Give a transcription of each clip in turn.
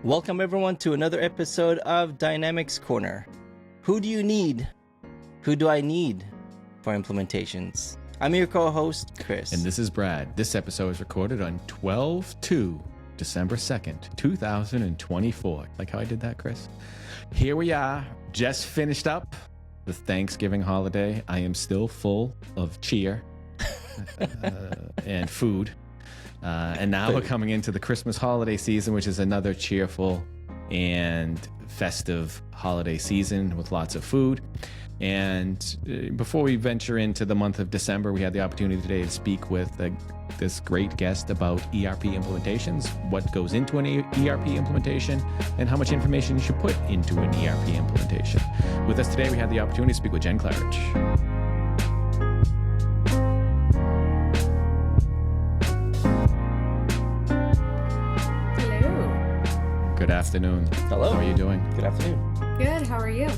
Welcome everyone to another episode of Dynamics Corner. Who do you need? Who do I need for implementations? I'm your co-host, Chris. And this is Brad. This episode is recorded on 12/2, December 2nd, 2024. Like how I did that, Chris? Here we are, just finished up the Thanksgiving holiday. I am still full of cheer and food. And now we're coming into the Christmas holiday season, which is another cheerful and festive holiday season with lots of food. And before we venture into the month of December, we had the opportunity today to speak with this great guest about ERP implementations, what goes into an ERP implementation, and how much information you should put into an ERP implementation. With us today, we had the opportunity to speak with Jenn Claridge. Good afternoon. Hello. How are you doing? Good afternoon. Good. How are you?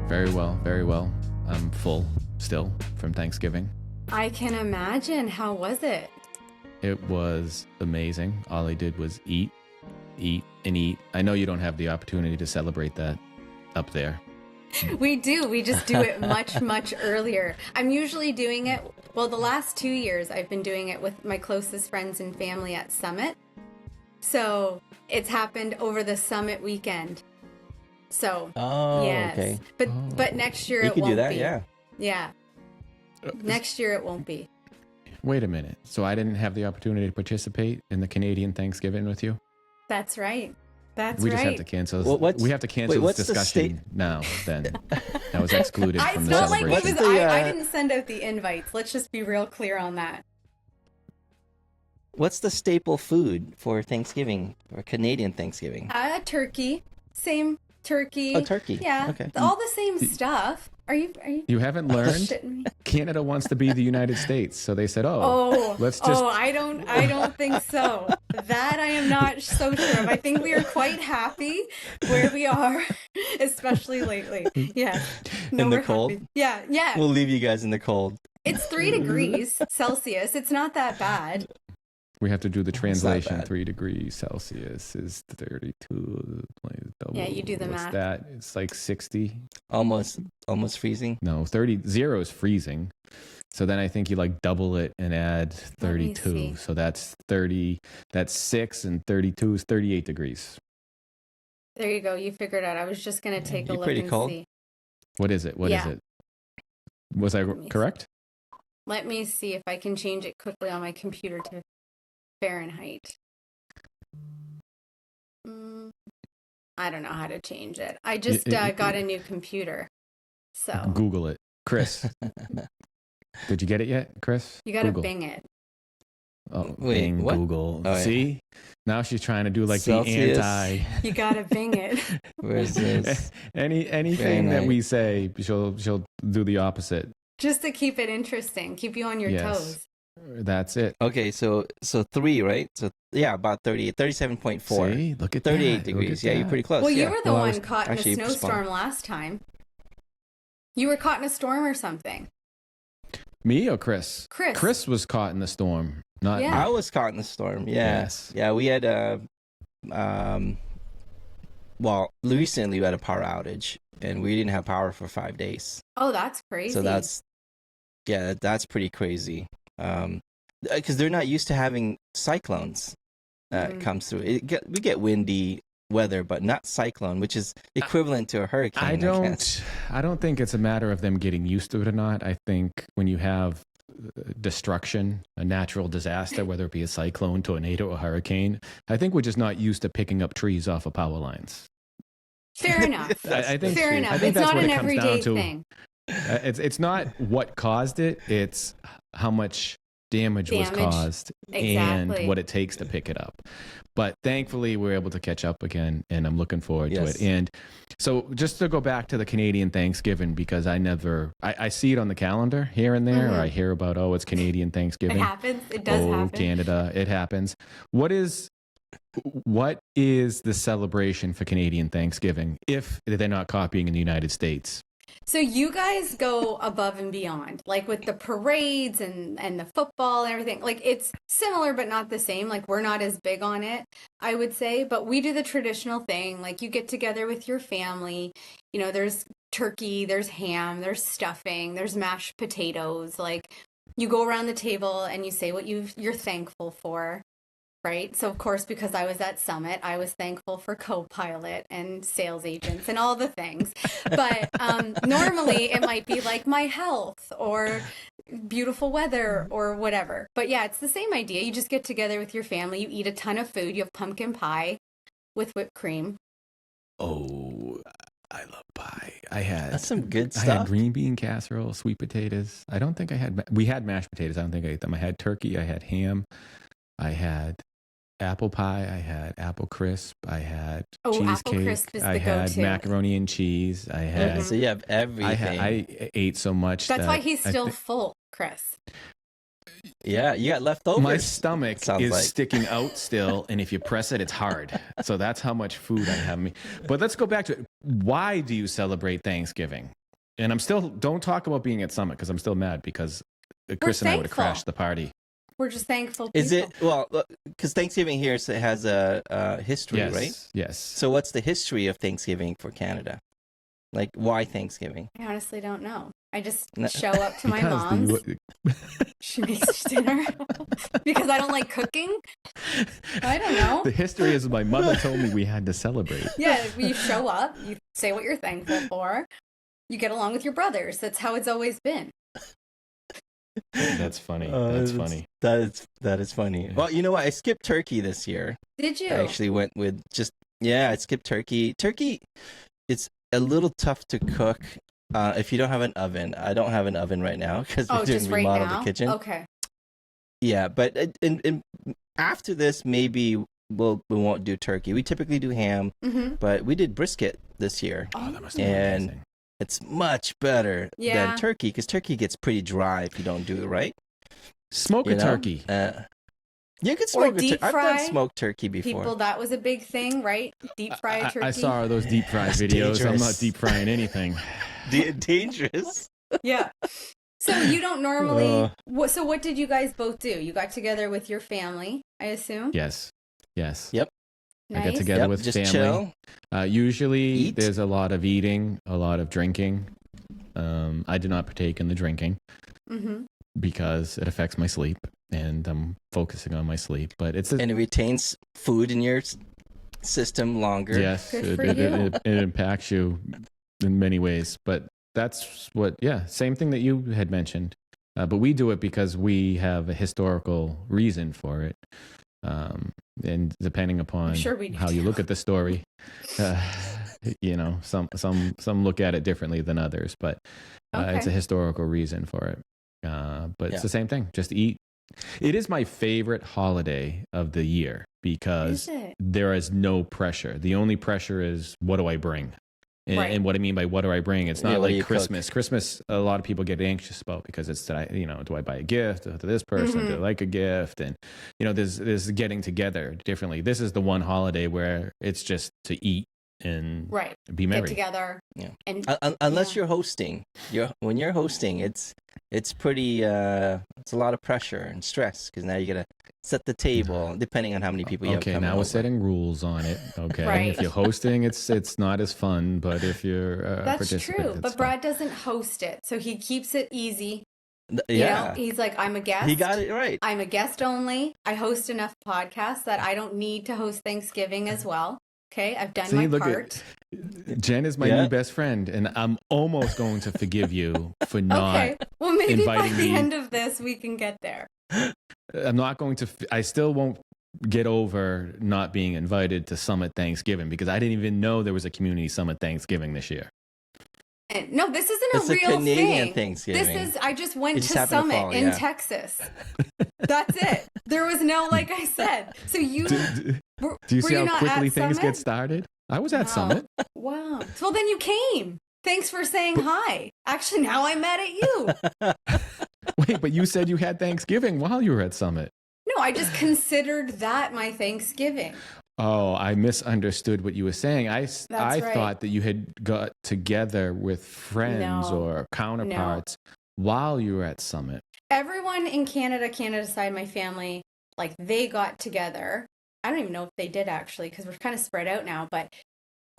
Very well, very well. I'm full still from Thanksgiving. I can imagine. How was it? It was amazing. All I did was eat, and eat. I know you don't have the opportunity to celebrate that up there. We do. We just do it much, much earlier. I'm usually doing it, well, the last 2 years I've been doing it with my closest friends and family at Summit. So it's happened over the Summit weekend. So, yes. Okay. But next year You it could won't do that, be. yeah. Yeah. Next year it won't be. Wait a minute. So I didn't have the opportunity to participate in the Canadian Thanksgiving with you? That's right. That's We right. just have to cancel this. Well, we have to cancel what's this the discussion now, then. That was excluded from It's the not like it celebration. was, What's the, I didn't send out the invites. Let's just be real clear on that. What's the staple food for Thanksgiving, or Canadian Thanksgiving? Turkey. Same turkey. Oh, turkey. Yeah. Okay. All the same stuff. Are you You haven't learned? shitting me? Canada wants to be the United States, so they said, let's just... I don't think so. That I am not so sure of. I think we are quite happy where we are, especially lately. Yeah. In the we're cold? happy. Yeah. We'll leave you guys in the cold. It's 3 degrees Celsius. It's not that bad. We have to do the not translation. bad. 3 degrees Celsius is 32. Yeah, you do the What's math. that? It's like 60. Almost freezing. No, 0 is freezing. So then I think you like double it and add Let me 32. see. So that's 30. That's 6 and 32 is 38 degrees. There you go. You figured out. I was just going to take a You're look pretty and cold. see. What is it? What is Yeah. it? Was I Let me see. correct? Let me see if I can change it quickly on my computer to Fahrenheit. I don't know how to change it. I just got a new computer. So Google it. Chris. Did you get it yet, Chris? you got to Google. Bing it. Oh, Wait, Bing, what? Google. Oh, yeah. See? Now she's trying to do like Celsius. the anti. You got to Bing it. Where's this? Anything that Fahrenheit. we say, she'll do the opposite. Just to keep it interesting, keep you on your Yes. toes. That's it. Okay, so 3, right? So yeah, about 38, 37.4. See? Look at 38 that. Look degrees. at Yeah, you're that. pretty close. Well, you yeah. were the Well, I one was caught in a actually snowstorm last time. You were caught in a storm or something. Me or Chris? Chris. Chris was caught in the storm. Not Yeah. I was caught in the storm. Yeah. Yes. Yeah, we had well, recently we had a power outage and we didn't have power for 5 days. Oh, that's crazy. So that's pretty crazy. Because they're not used to having cyclones come through. We get windy weather, but not cyclone, which is equivalent to a hurricane. I guess. don't think it's a matter of them getting used to it or not. I think when you have destruction, a natural disaster, whether it be a cyclone, tornado, or hurricane, I think we're just not used to picking up trees off of power lines. Fair enough. I think Fair enough. I think It's that's not what an it comes everyday down to. thing. It's not what caused it; it's how much damage was caused Exactly. and what it takes to pick it up. But thankfully, we're able to catch up again, and I'm looking forward to Yes. it. And so, just to go back to the Canadian Thanksgiving, because I see it on the calendar here and there, or I hear about, it's Canadian Thanksgiving. It happens. It does happen. Canada, it happens. What is the celebration for Canadian Thanksgiving if they're not copying in the United States? So you guys go above and beyond, like with the parades and the football and everything. Like it's similar but not the same. Like we're not as big on it. I would say, but we do the traditional thing. Like you get together with your family, you know, there's turkey, there's ham, there's stuffing, there's mashed potatoes. Like you go around the table and you say what you're thankful for. Right. So, of course, because I was at Summit, I was thankful for co-pilot and sales agents and all the things. But normally it might be like my health or beautiful weather or whatever. But yeah, it's the same idea. You just get together with your family. You eat a ton of food. You have pumpkin pie with whipped cream. Oh, I love pie. That's some good I stuff. had green bean casserole, sweet potatoes. I don't think we had mashed potatoes. I don't think I ate them. I had turkey. I had ham. I had apple pie. I had apple crisp. I had cheesecake. Apple crisp is the I had go-to. macaroni and cheese. I had. So you have everything. I ate so much. That's why he's still full, Chris. Yeah, you got leftovers. My stomach is like. sticking out still, and if you press it, it's hard. So that's how much food I have. But let's go back to it. Why do you celebrate Thanksgiving? And don't talk about being at Summit because I'm still mad because Chris and I would have crashed the party. We're just thankful people. Is it, well, because Thanksgiving here has a history, right? Yes. So what's the history of Thanksgiving for Canada? Like, why Thanksgiving? I honestly don't know. I just show up to my mom's. She makes dinner because I don't like cooking. I don't know. The history is my mother told me we had to celebrate. Yeah, you show up, you say what you're thankful for, you get along with your brothers. That's how it's always been. That's funny. That's funny. That is funny. Well, you know what? I skipped turkey this year. Did you? I actually went with I skipped turkey. Turkey, it's a little tough to cook if you don't have an oven. I don't have an oven right now because we're doing remodel the kitchen. Okay. Yeah, but after this, maybe we won't do turkey. We typically do ham, but we did brisket this year. Oh, that must be amazing. It's much better than turkey because turkey gets pretty dry if you don't do it right. Smoke a turkey. You can smoke a turkey. I've done fry. smoked turkey before. People, that was a big thing, right? Deep fry turkey. I saw those deep fry videos. Dangerous. I'm not deep frying anything. Dangerous. Yeah. So you don't normally. So what did you guys both do? You got together with your family, I assume. Yes. Yep. Nice. I get together with just family. Chill. Usually there's a lot of eating, a lot of drinking. I do not partake in the drinking because it affects my sleep, and I'm focusing on my sleep. But and it retains food in your system longer. Yes, it impacts you in many ways. But that's same thing that you had mentioned. But we do it because we have a historical reason for it. And depending upon how you look at the story, some look at it differently than others, but it's a historical reason for it. But it's the same thing. Just eat. It is my favorite holiday of the year because there is no pressure. The only pressure is what do I bring? And what I mean by what do I bring? It's not like Christmas. Christmas, a lot of people get anxious about because it's, do I buy a gift to this person? Do I like a gift? And, there's getting together differently. This is the one holiday where it's just to eat and be merry. Get together. Yeah. And unless you're hosting, when you're hosting, it's pretty, it's a lot of pressure and stress because now you got to set the table depending on how many people you have coming now over. we're setting rules on it. Okay. Right. If you're hosting, it's not as fun, but if you're that's true. But Brad doesn't host it, so he keeps it easy. Yeah. He's like, I'm a guest. He got it right. I'm a guest only. I host enough podcasts that I don't need to host Thanksgiving as well. Okay, I've done my part. Jen is my new best friend, and I'm almost going to forgive you for not well, maybe inviting by the me. end of this, we can get there. I'm not going to. I still won't get over not being invited to Summit Thanksgiving because I didn't even know there was a community Summit Thanksgiving this year. And no, this isn't it's a real Canadian thing. Thanksgiving. I just went to Summit in Texas. That's it. There was no, like I said. So you do you see how quickly things Summit? get started? I was at Summit. Wow. Well, then you came. Thanks for saying hi. Actually, now I'm mad at you. Wait, but you said you had Thanksgiving while you were at Summit. No, I just considered that my Thanksgiving. Oh, I misunderstood what you were saying. I thought that you had got together with friends or counterparts while you were at Summit. Everyone in Canada side, my family, like they got together I don't even know if they did actually, because we're kind of spread out now. But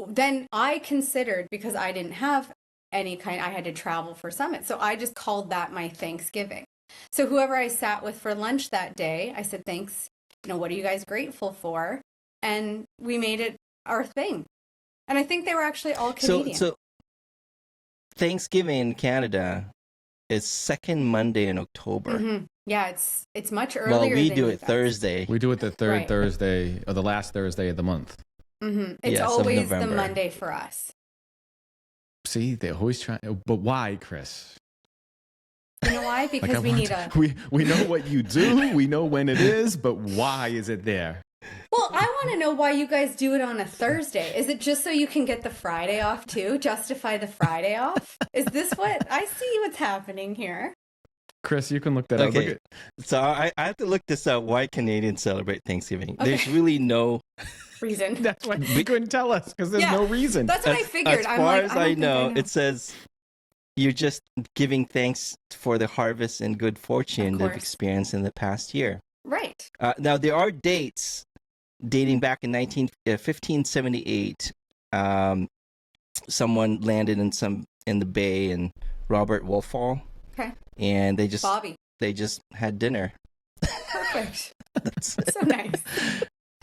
then I considered, because I didn't have I had to travel for Summit. So I just called that my Thanksgiving. So whoever I sat with for lunch that day, I said, thanks, what are you guys grateful for? And we made it our thing. And I think they were actually all Canadian. So Thanksgiving in Canada is second Monday in October. Mm-hmm. Yeah, it's much earlier. Well, we than do you it guys. Thursday. We do it the third Thursday, or the last Thursday of the month. Mm-hmm. It's Yes, of always the November. Monday for us. See, they're always trying. But why, Chris? You know why? Because we know what you do. We know when it is, but why is it there? Well, I want to know why you guys do it on a Thursday. Is it just so you can get the Friday off too? Justify the Friday off? Is this what I see what's happening here? Chris, you can look that up. Okay, Look so I have to look this up. Why Canadians celebrate Thanksgiving? Okay. There's really no reason. That's why you couldn't tell us, because there's no reason. That's what I figured. As I'm far like, as I don't I think know, it says you're just giving thanks for the harvest and good fortune they've experienced in the past year. Right. Now, there are dates dating back in 1578. Someone landed in the bay in Robert Wolfall. Okay. And they just had dinner. Perfect. So nice.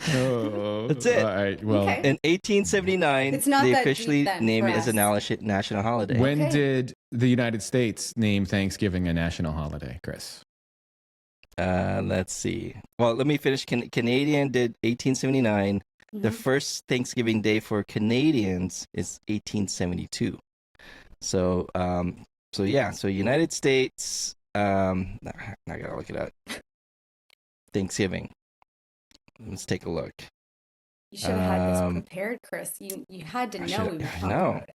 Oh, that's it. All right. Well, Okay. In 1879, It's not they that officially deep then named for it as a us. national holiday. when did the United States name Thanksgiving a national holiday, Chris? Let's see. Well, let me finish. Canadian did 1879. The Mhm. first Thanksgiving Day for Canadians is 1872. So, so United States. I gotta look it up. Thanksgiving. Let's take a look. You should have had this prepared, Chris. You had to know we were talking about it.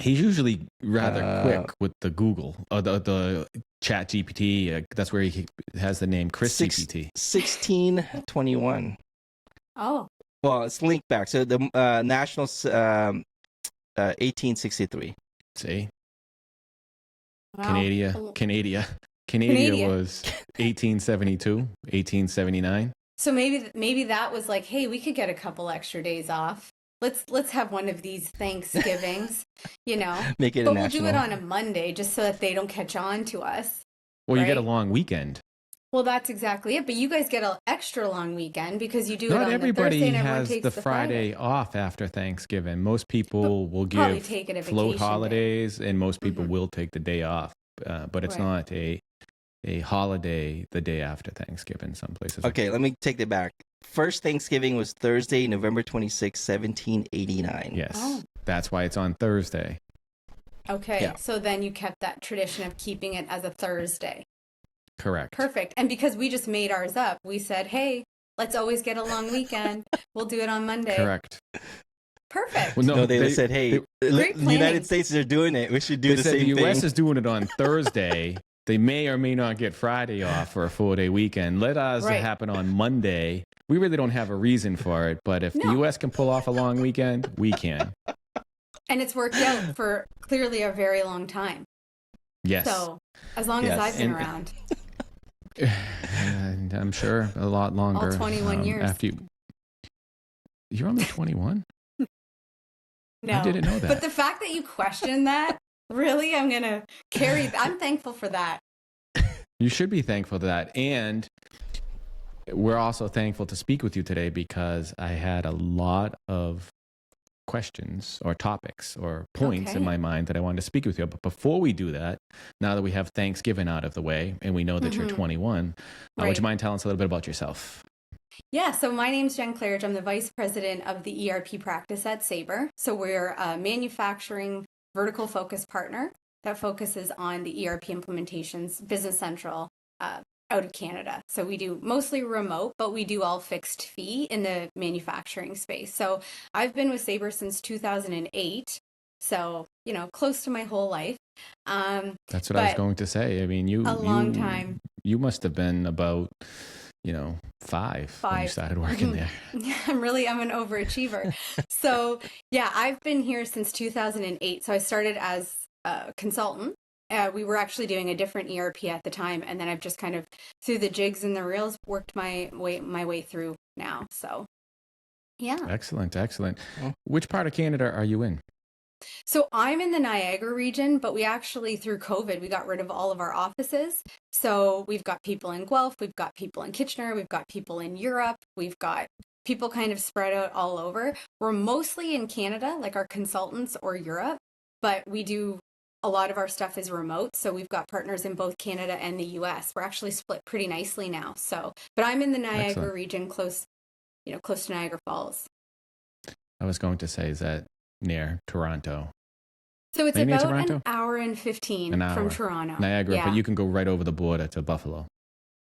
He's usually rather quick with the Google, the Chat GPT. That's where he has the name Chris GPT. 1621. Oh. Well, it's linked back. So the national 1863. See, Wow. Canada Canada. was 1872, 1879. So maybe that was like, hey, we could get a couple extra days off. Let's have one of these Thanksgivings, Make it But a we'll national. do it on a Monday just so that they don't catch on to us. Well, you get a Right. long weekend. Well, that's exactly it. But you guys get an extra long weekend because you do it Not on the everybody Thursday and everyone has takes the the Friday off after Thanksgiving. Most people will probably give take it a float vacation day. holidays, and most people Mhm. will take the day off. But it's Right. not a holiday the day after Thanksgiving. Some places. Okay, let me take that back. First Thanksgiving was Thursday, November 26, 1789. Yes, Oh. that's why it's on Thursday. Okay, Yeah. so then you kept that tradition of keeping it as a Thursday. Correct. Perfect. And because we just made ours up, we said, hey, let's always get a long weekend. We'll do it on Monday. Correct. Perfect. Well, No, they said, hey, Great the planning. United States are doing it. We should do They the said same the U.S. thing. is doing it on Thursday. They may or may not get Friday off for a 4-day weekend. Let us Right. happen on Monday. We really don't have a reason for it, but if the No. U.S. can pull off a long weekend, we can. And it's worked out for clearly a very long time. Yes. So as long as Yes. I've been And- around. And I'm sure a lot longer. 21 years. After you're only 21? No. I didn't know that. But the fact that you question that, really, I'm thankful for that. You should be thankful for that. And we're also thankful to speak with you today because I had a lot of questions or topics or points in Okay. my mind that I wanted to speak with you. But before we do that, now that we have Thanksgiving out of the way and we know that you're 21, would Right. you mind telling us a little bit about yourself? Yeah, so my name's Jenn Claridge. I'm the vice president of the ERP practice at Sabre. So we're a manufacturing vertical focus partner that focuses on the ERP implementations, Business Central, out of Canada. So we do mostly remote, but we do all fixed fee in the manufacturing space. So I've been with Sabre since 2008. So, close to my whole life. That's what I was But going to say. I mean, a long time. You must have been about, 5 when you started working there. I'm an overachiever. So yeah, I've been here since 2008. So I started as a consultant. We were actually doing a different ERP at the time. And then I've just kind of, through the jigs and the reels, worked my way through now. So Yeah. Excellent. Which part of Canada are you in? So I'm in the Niagara region, but we actually, through COVID, we got rid of all of our offices. So we've got people in Guelph, we've got people in Kitchener, we've got people in Europe, we've got people kind of spread out all over. We're mostly in Canada, like our consultants, or Europe, but we do a lot of our stuff is remote. So we've got partners in both Canada and the US. We're actually split pretty nicely now. So, but I'm in the Niagara Excellent. region, close to Niagara Falls. I was going to say, is that near Toronto? So it's Maybe about Toronto? an hour and 15 from Toronto. Niagara, yeah. But you can go right over the border to Buffalo.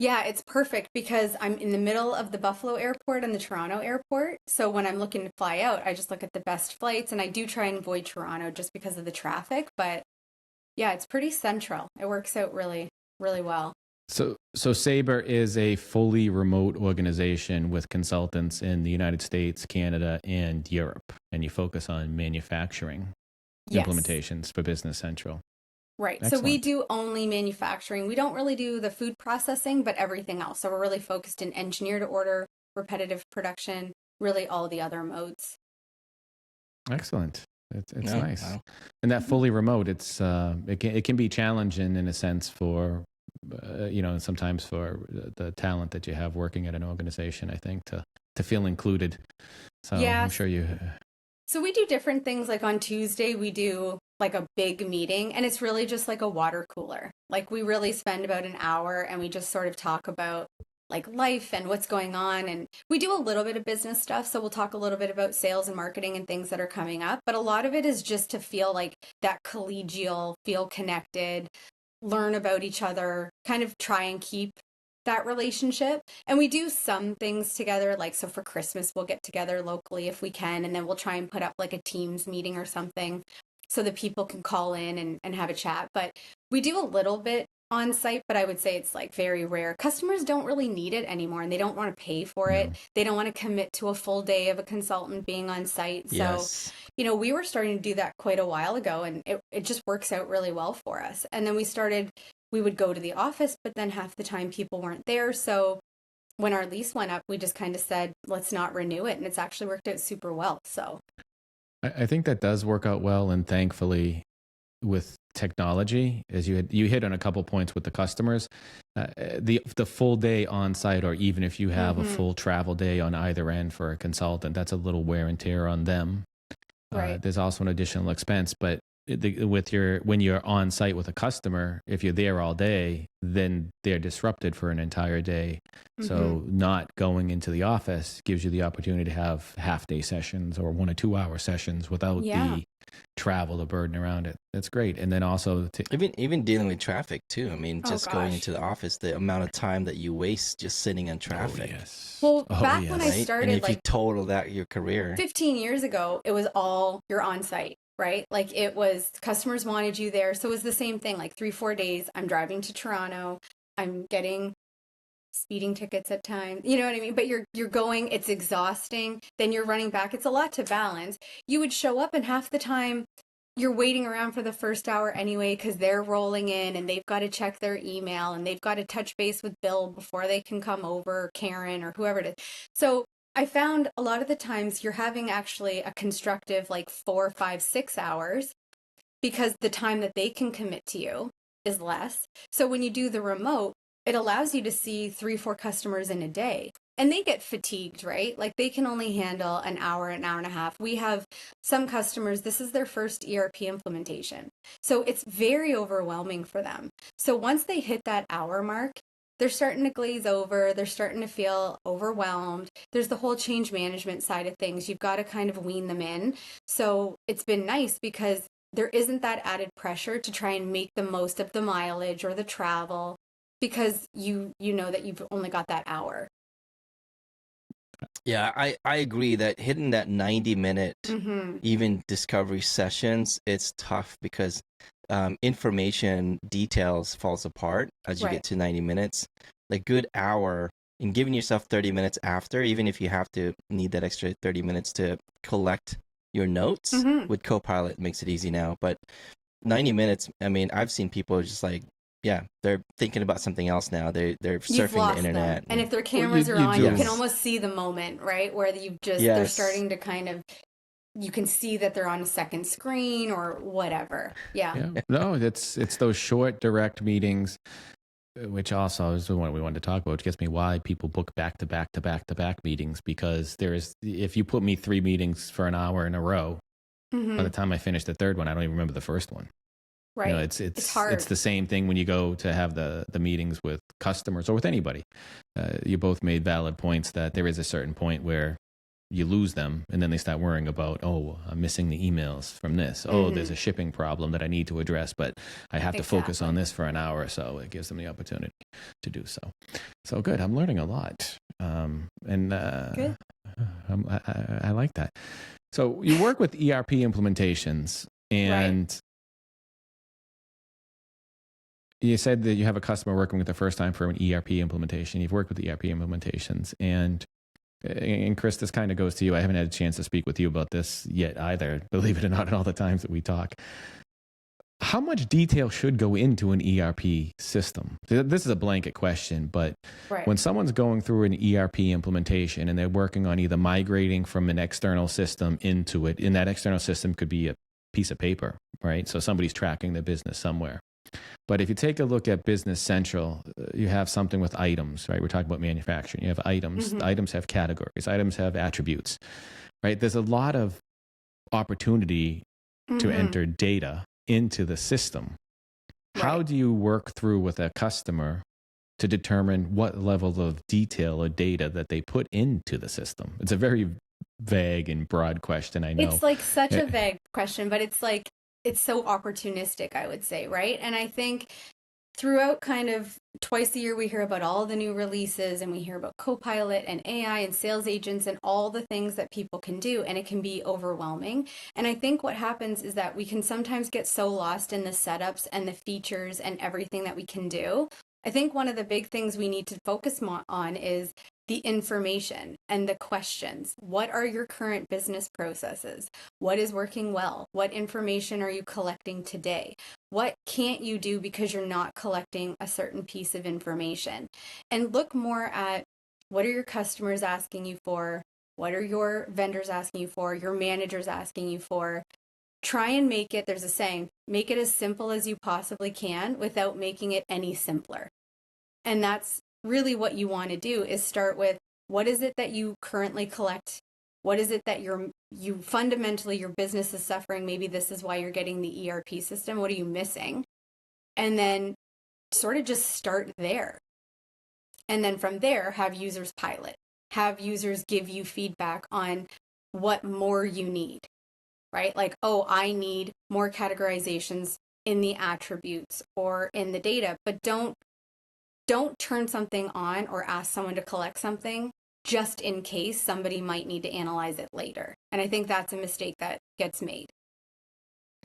Yeah, it's perfect because I'm in the middle of the Buffalo airport and the Toronto airport. So when I'm looking to fly out, I just look at the best flights, and I do try and avoid Toronto just because of the traffic. But yeah, it's pretty central. It works out really, really well. So Sabre is a fully remote organization with consultants in the United States, Canada, and Europe, and you focus on manufacturing implementations for Business Central. Right. Excellent. So we do only manufacturing. We don't really do the food processing, but everything else. So we're really focused in engineer to order, repetitive production, really all the other modes. Excellent. It's nice. Wow. And that fully remote, it can be challenging in a sense for sometimes for the talent that you have working at an organization, I think, to feel included. So I'm sure you. So we do different things. Like on Tuesday, we do like a big meeting, and it's really just like a water cooler. Like we really spend about an hour and we just sort of talk about like life and what's going on. And we do a little bit of business stuff. So we'll talk a little bit about sales and marketing and things that are coming up. But a lot of it is just to feel like that collegial, feel connected, learn about each other, kind of try and keep that relationship. And we do some things together, like so for Christmas we'll get together locally if we can, and then we'll try and put up like a Teams meeting or something so that people can call in and have a chat. But we do a little bit on site, but I would say it's like very rare. Customers don't really need it anymore, and they don't want to pay for it. They don't want to commit to a full day of a consultant being on site. So, we were starting to do that quite a while ago, and it just works out really well for us. And then we would go to the office, but then half the time people weren't there. So when our lease went up, we just kind of said, let's not renew it. And it's actually worked out super well. So I think that does work out well. And thankfully, with technology, as you hit on a couple points with the customers, the full day on site, or even if you have a full travel day on either end for a consultant, that's a little wear and tear on them. Right. There's also an additional expense, but when you're on site with a customer, if you're there all day, then they're disrupted for an entire day. So not going into the office gives you the opportunity to have half-day sessions or 1 or 2 hour sessions without the travel, the burden around it. That's great. And then also even dealing with traffic too. I mean, going into the office, the amount of time that you waste just sitting in traffic. Oh, yes. Well, back when I started, and if you total that your career 15 years ago, it was all you're on site. Right? Like it was customers wanted you there. So it was the same thing, like 3-4 days. I'm driving to Toronto. I'm getting speeding tickets at times. You know what I mean? But you're going, it's exhausting. Then you're running back. It's a lot to balance. You would show up and half the time you're waiting around for the first hour anyway, because they're rolling in and they've got to check their email and they've got to touch base with Bill before they can come over, Karen or whoever it is. So I found a lot of the times you're having actually a constructive like 4, 5, 6 hours because the time that they can commit to you is less. So when you do the remote, it allows you to see 3-4 customers in a day, and they get fatigued, right? Like they can only handle an hour and a half. We have some customers, this is their first ERP implementation. So it's very overwhelming for them. So once they hit that hour mark, they're starting to glaze over. They're starting to feel overwhelmed. There's the whole change management side of things. You've got to kind of wean them in. So it's been nice because there isn't that added pressure to try and make the most of the mileage or the travel because you know that you've only got that hour. Yeah, I agree that hitting that 90-minute even discovery sessions, it's tough because information details falls apart as you get to 90 minutes. Like good hour and giving yourself 30 minutes after, even if you have to need that extra 30 minutes to collect your notes with Copilot, makes it easy now. But 90 minutes, I mean, I've seen people just like they're thinking about something else now. They're You've surfing the lost internet. them. And if their you, cameras are you on, do. you can Yes. almost see the moment, right? Where they're Yes. starting to kind of, you can see that they're on a second screen or whatever. Yeah. No, it's those short, direct meetings, which also is the one we wanted to talk about, which gets me why people book back to back to back to back meetings, because if you put me 3 meetings for an hour in a row, by the time I finish the third one, I don't even remember the first one. Right. You know, it's hard. It's the same thing when you go to have the meetings with customers or with anybody. You both made valid points that there is a certain point where you lose them, and then they start worrying about, oh, I'm missing the emails from this. Oh, there's a shipping problem that I need to address, but I have to focus on this for an hour or so. It gives them the opportunity to do so. So good. I'm learning a lot. Good. I like that. So you work with ERP implementations, and you said that you have a customer working with the first time for an ERP implementation. You've worked with ERP implementations, and Chris, this kind of goes to you. I haven't had a chance to speak with you about this yet either, believe it or not, in all the times that we talk. How much detail should go into an ERP system? This is a blanket question, but when someone's going through an ERP implementation and they're working on either migrating from an external system into it, and that external system could be a piece of paper, right? So somebody's tracking their business somewhere. But if you take a look at Business Central, you have something with items, right? We're talking about manufacturing. You have items. Items have categories. Items have attributes, right? There's a lot of opportunity to enter data into the system. How do you work through with a customer to determine what level of detail or data that they put into the system? It's a very vague and broad question, I know. It's like such a vague question, but it's like, it's so opportunistic, I would say, right? And I think throughout kind of twice a year, we hear about all the new releases, and we hear about Copilot and AI and sales agents and all the things that people can do, and it can be overwhelming. And I think what happens is that we can sometimes get so lost in the setups and the features and everything that we can do. I think one of the big things we need to focus on is the information and the questions. What are your current business processes? What is working well? What information are you collecting today? What can't you do because you're not collecting a certain piece of information? And look more at, what are your customers asking you for? What are your vendors asking you for? Your managers asking you for? Try and make it, there's a saying, make it as simple as you possibly can without making it any simpler. And that's really what you want to do, is start with, what is it that you currently collect? What is it that you fundamentally, your business is suffering? Maybe this is why you're getting the ERP system. What are you missing? And then sort of just start there. And then from there, have users pilot, have users give you feedback on what more you need, right? Like, oh, I need more categorizations in the attributes or in the data, but don't turn something on or ask someone to collect something just in case somebody might need to analyze it later. And I think that's a mistake that gets made.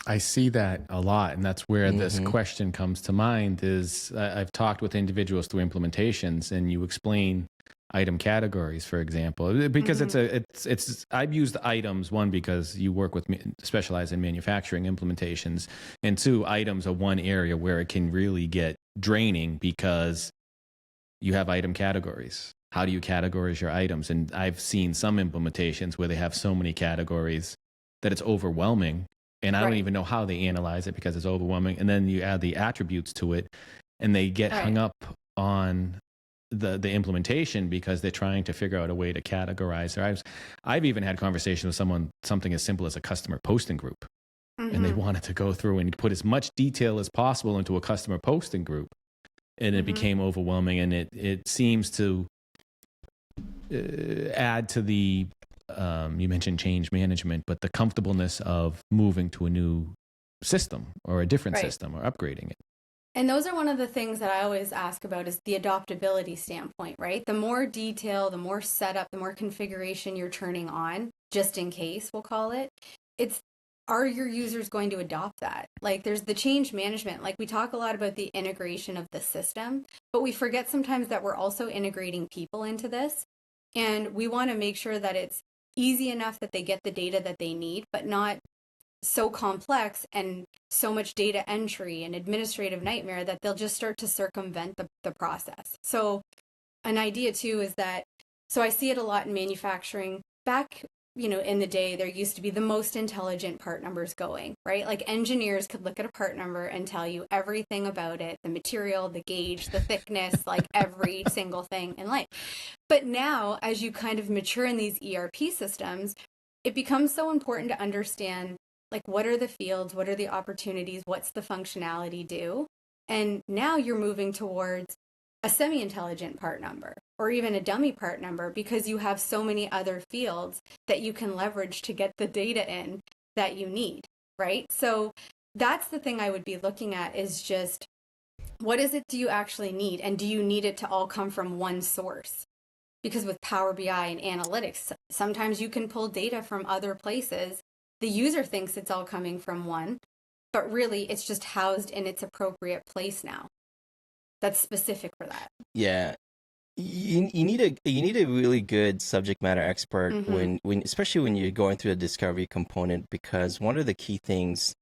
I see that a lot, and that's where this question comes to mind. Is I've talked with individuals through implementations, and you explain item categories, for example, because it's I've used items, one, because you work with specialize in manufacturing implementations, and two, items are one area where it can really get draining because you have item categories. How do you categorize your items? And I've seen some implementations where they have so many categories that it's overwhelming, and I don't even know how they analyze it because it's overwhelming. And then you add the attributes to it, and they get hung up on the implementation because they're trying to figure out a way to categorize their items. I've even had conversations with someone, something as simple as a customer posting group, and they wanted to go through and put as much detail as possible into a customer posting group, and it became overwhelming. And it seems to add to the you mentioned change management, but the comfortableness of moving to a new system or a different system or upgrading it. And those are one of the things that I always ask about, is the adoptability standpoint, right? The more detail, the more setup, the more configuration you're turning on, just in case, we'll call it, are your users going to adopt that? Like, there's the change management. Like, we talk a lot about the integration of the system, but we forget sometimes that we're also integrating people into this. And we want to make sure that it's easy enough that they get the data that they need, but not so complex and so much data entry and administrative nightmare that they'll just start to circumvent the process. So an idea too is that, so I see it a lot in manufacturing. Back, in the day, there used to be the most intelligent part numbers going, right? Like engineers could look at a part number and tell you everything about it, the material, the gauge, the thickness, like every single thing in life. But now, as you kind of mature in these ERP systems, it becomes so important to understand, like, what are the fields, what are the opportunities, what's the functionality do? And now you're moving towards a semi-intelligent part number or even a dummy part number, because you have so many other fields that you can leverage to get the data in that you need, right? So that's the thing I would be looking at, is just, what is it do you actually need? And do you need it to all come from one source? Because with Power BI and analytics, sometimes you can pull data from other places. The user thinks it's all coming from one, but really it's just housed in its appropriate place now. That's specific for that. Yeah. You need a really good subject matter expert when especially when you're going through the discovery component, because one of the key things,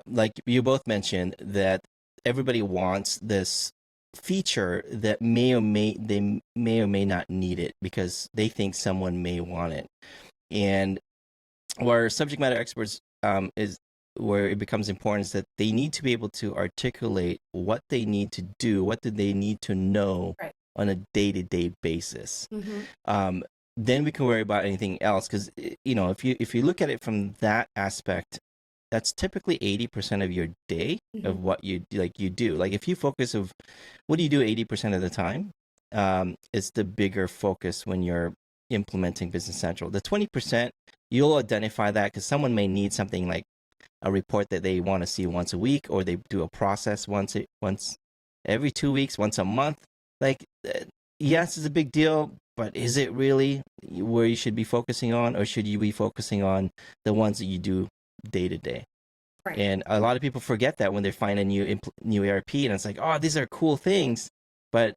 like you both mentioned, that everybody wants this feature that may or may not need it because they think someone may want it. And where subject matter experts is where it becomes important is that they need to be able to articulate what they need to do, what do they need to know on a day-to-day basis. Then we can worry about anything else, because if you look at it from that aspect, that's typically 80% of your day of what you do. Like if you focus of what do you do 80% of the time, it's the bigger focus when you're implementing Business Central. The 20%, you'll identify that because someone may need something like a report that they want to see once a week, or they do a process once every 2 weeks, once a month. Like, yes, it's a big deal, but is it really where you should be focusing on, or should you be focusing on the ones that you do day to day? Right. And a lot of people forget that when they find a new ERP, and it's like, oh, these are cool things, but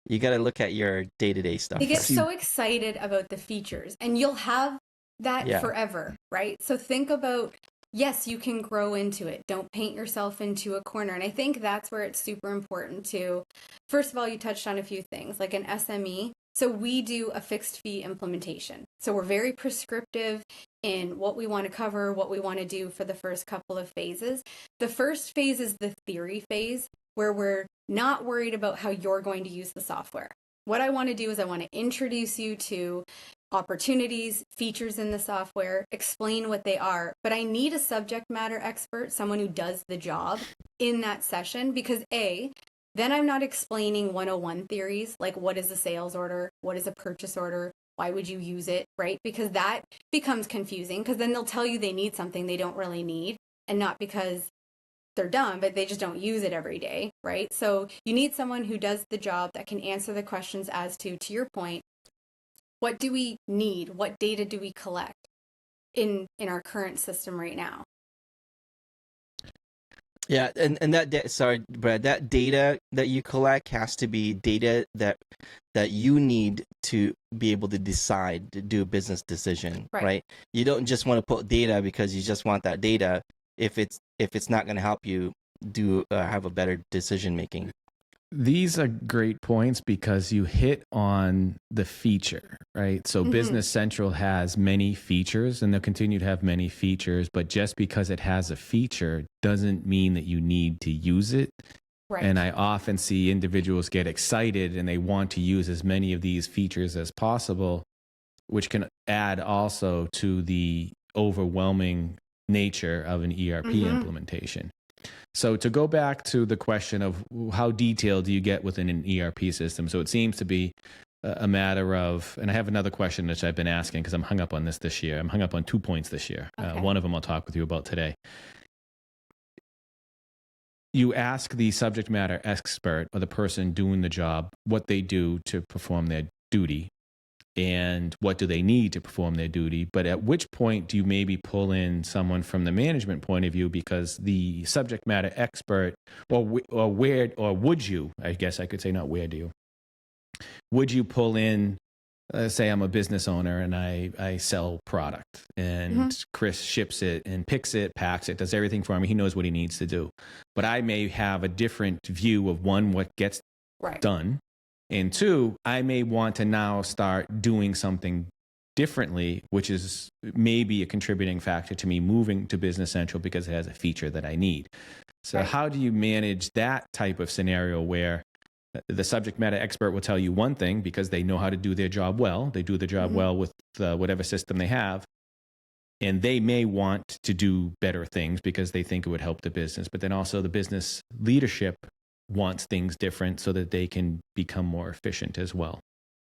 you got to look at your day to day stuff. They get so excited about the features, and you'll have that forever, right? So think about, yes, you can grow into it. Don't paint yourself into a corner. And I think that's where it's super important to, first of all, you touched on a few things, like an SME. So we do a fixed fee implementation. So we're very prescriptive in what we want to cover, what we want to do for the first couple of phases. The first phase is the theory phase, where we're not worried about how you're going to use the software. What I want to do is I want to introduce you to opportunities, features in the software, explain what they are. But I need a subject matter expert, someone who does the job in that session, because then I'm not explaining 101 theories, like what is a sales order, what is a purchase order, why would you use it, right? Because that becomes confusing, because then they'll tell you they need something they don't really need, and not because they're dumb, but they just don't use it every day, right? So you need someone who does the job that can answer the questions as to your point, what do we need? What data do we collect in our current system right now? Yeah, and sorry, Brad, that data that you collect has to be data that you need to be able to decide to do a business decision, right? You don't just want to put data because you just want that data if it's not going to help you have a better decision making. These are great points because you hit on the feature, right? So Business Central has many features, and they'll continue to have many features, but just because it has a feature doesn't mean that you need to use it. Right. And I often see individuals get excited and they want to use as many of these features as possible, which can add also to the overwhelming nature of an ERP implementation. So to go back to the question of how detailed do you get within an ERP system? So it seems to be a matter of, and I have another question which I've been asking because I'm hung up on this year. I'm hung up on 2 points this year. Okay. One of them I'll talk with you about today. You ask the subject matter expert or the person doing the job what they do to perform their duty and what do they need to perform their duty. But at which point do you maybe pull in someone from the management point of view, because the subject matter expert, or would you, I guess I could say, not where do you, would you pull in say I'm a business owner and I sell product, and Chris ships it and picks it, packs it, does everything for me. He knows what he needs to do. But I may have a different view of, one, what gets done, and two, I may want to now start doing something differently, which is maybe a contributing factor to me moving to Business Central because it has a feature that I need. So how do you manage that type of scenario where the subject matter expert will tell you one thing because they know how to do their job well. They do the job well with whatever system they have. And they may want to do better things because they think it would help the business. But then also the business leadership wants things different so that they can become more efficient as well.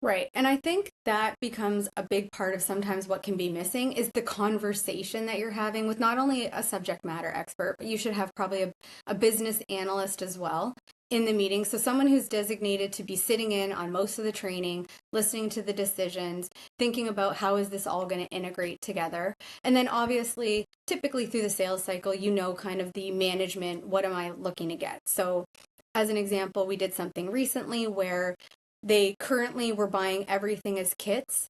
Right. And I think that becomes a big part of sometimes what can be missing is the conversation that you're having with not only a subject matter expert, but you should have probably a business analyst as well in the meeting. So someone who's designated to be sitting in on most of the training, listening to the decisions, thinking about how is this all going to integrate together. And then obviously, typically through the sales cycle, you know, kind of the management, what am I looking to get? So as an example, we did something recently where they currently were buying everything as kits,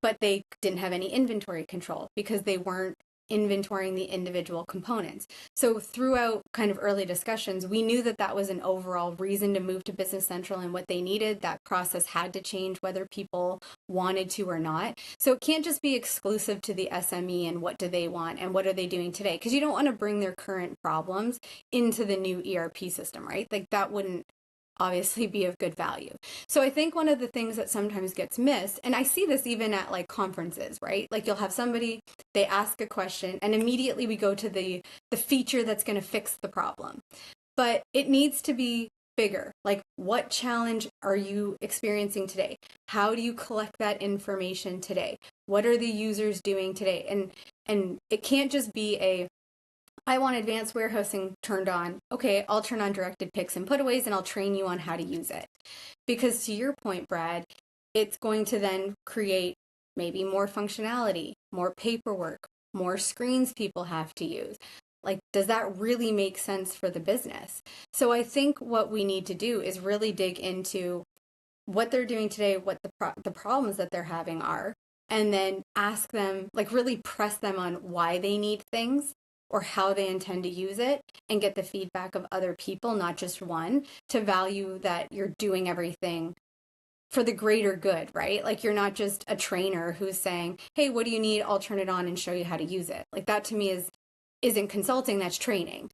but they didn't have any inventory control because they weren't inventorying the individual components. So throughout kind of early discussions, we knew that that was an overall reason to move to Business Central and what they needed. That process had to change whether people wanted to or not. So it can't just be exclusive to the SME and what do they want and what are they doing today? Because you don't want to bring their current problems into the new ERP system, right? Like that wouldn't obviously be of good value. So I think one of the things that sometimes gets missed, and I see this even at like conferences, right? Like you'll have somebody, they ask a question and immediately we go to the feature that's going to fix the problem. But it needs to be bigger. Like what challenge are you experiencing today? How do you collect that information today? What are the users doing today? And it can't just be I want advanced warehousing turned on. Okay, I'll turn on directed picks and putaways and I'll train you on how to use it. Because to your point, Brad, it's going to then create maybe more functionality, more paperwork, more screens people have to use. Like, does that really make sense for the business? So I think what we need to do is really dig into what they're doing today, what the problems that they're having are, and then ask them, like really press them on why they need things or how they intend to use it, and get the feedback of other people, not just one, to value that you're doing everything for the greater good, right? Like you're not just a trainer who's saying, hey, what do you need? I'll turn it on and show you how to use it. Like that to me isn't consulting, that's training.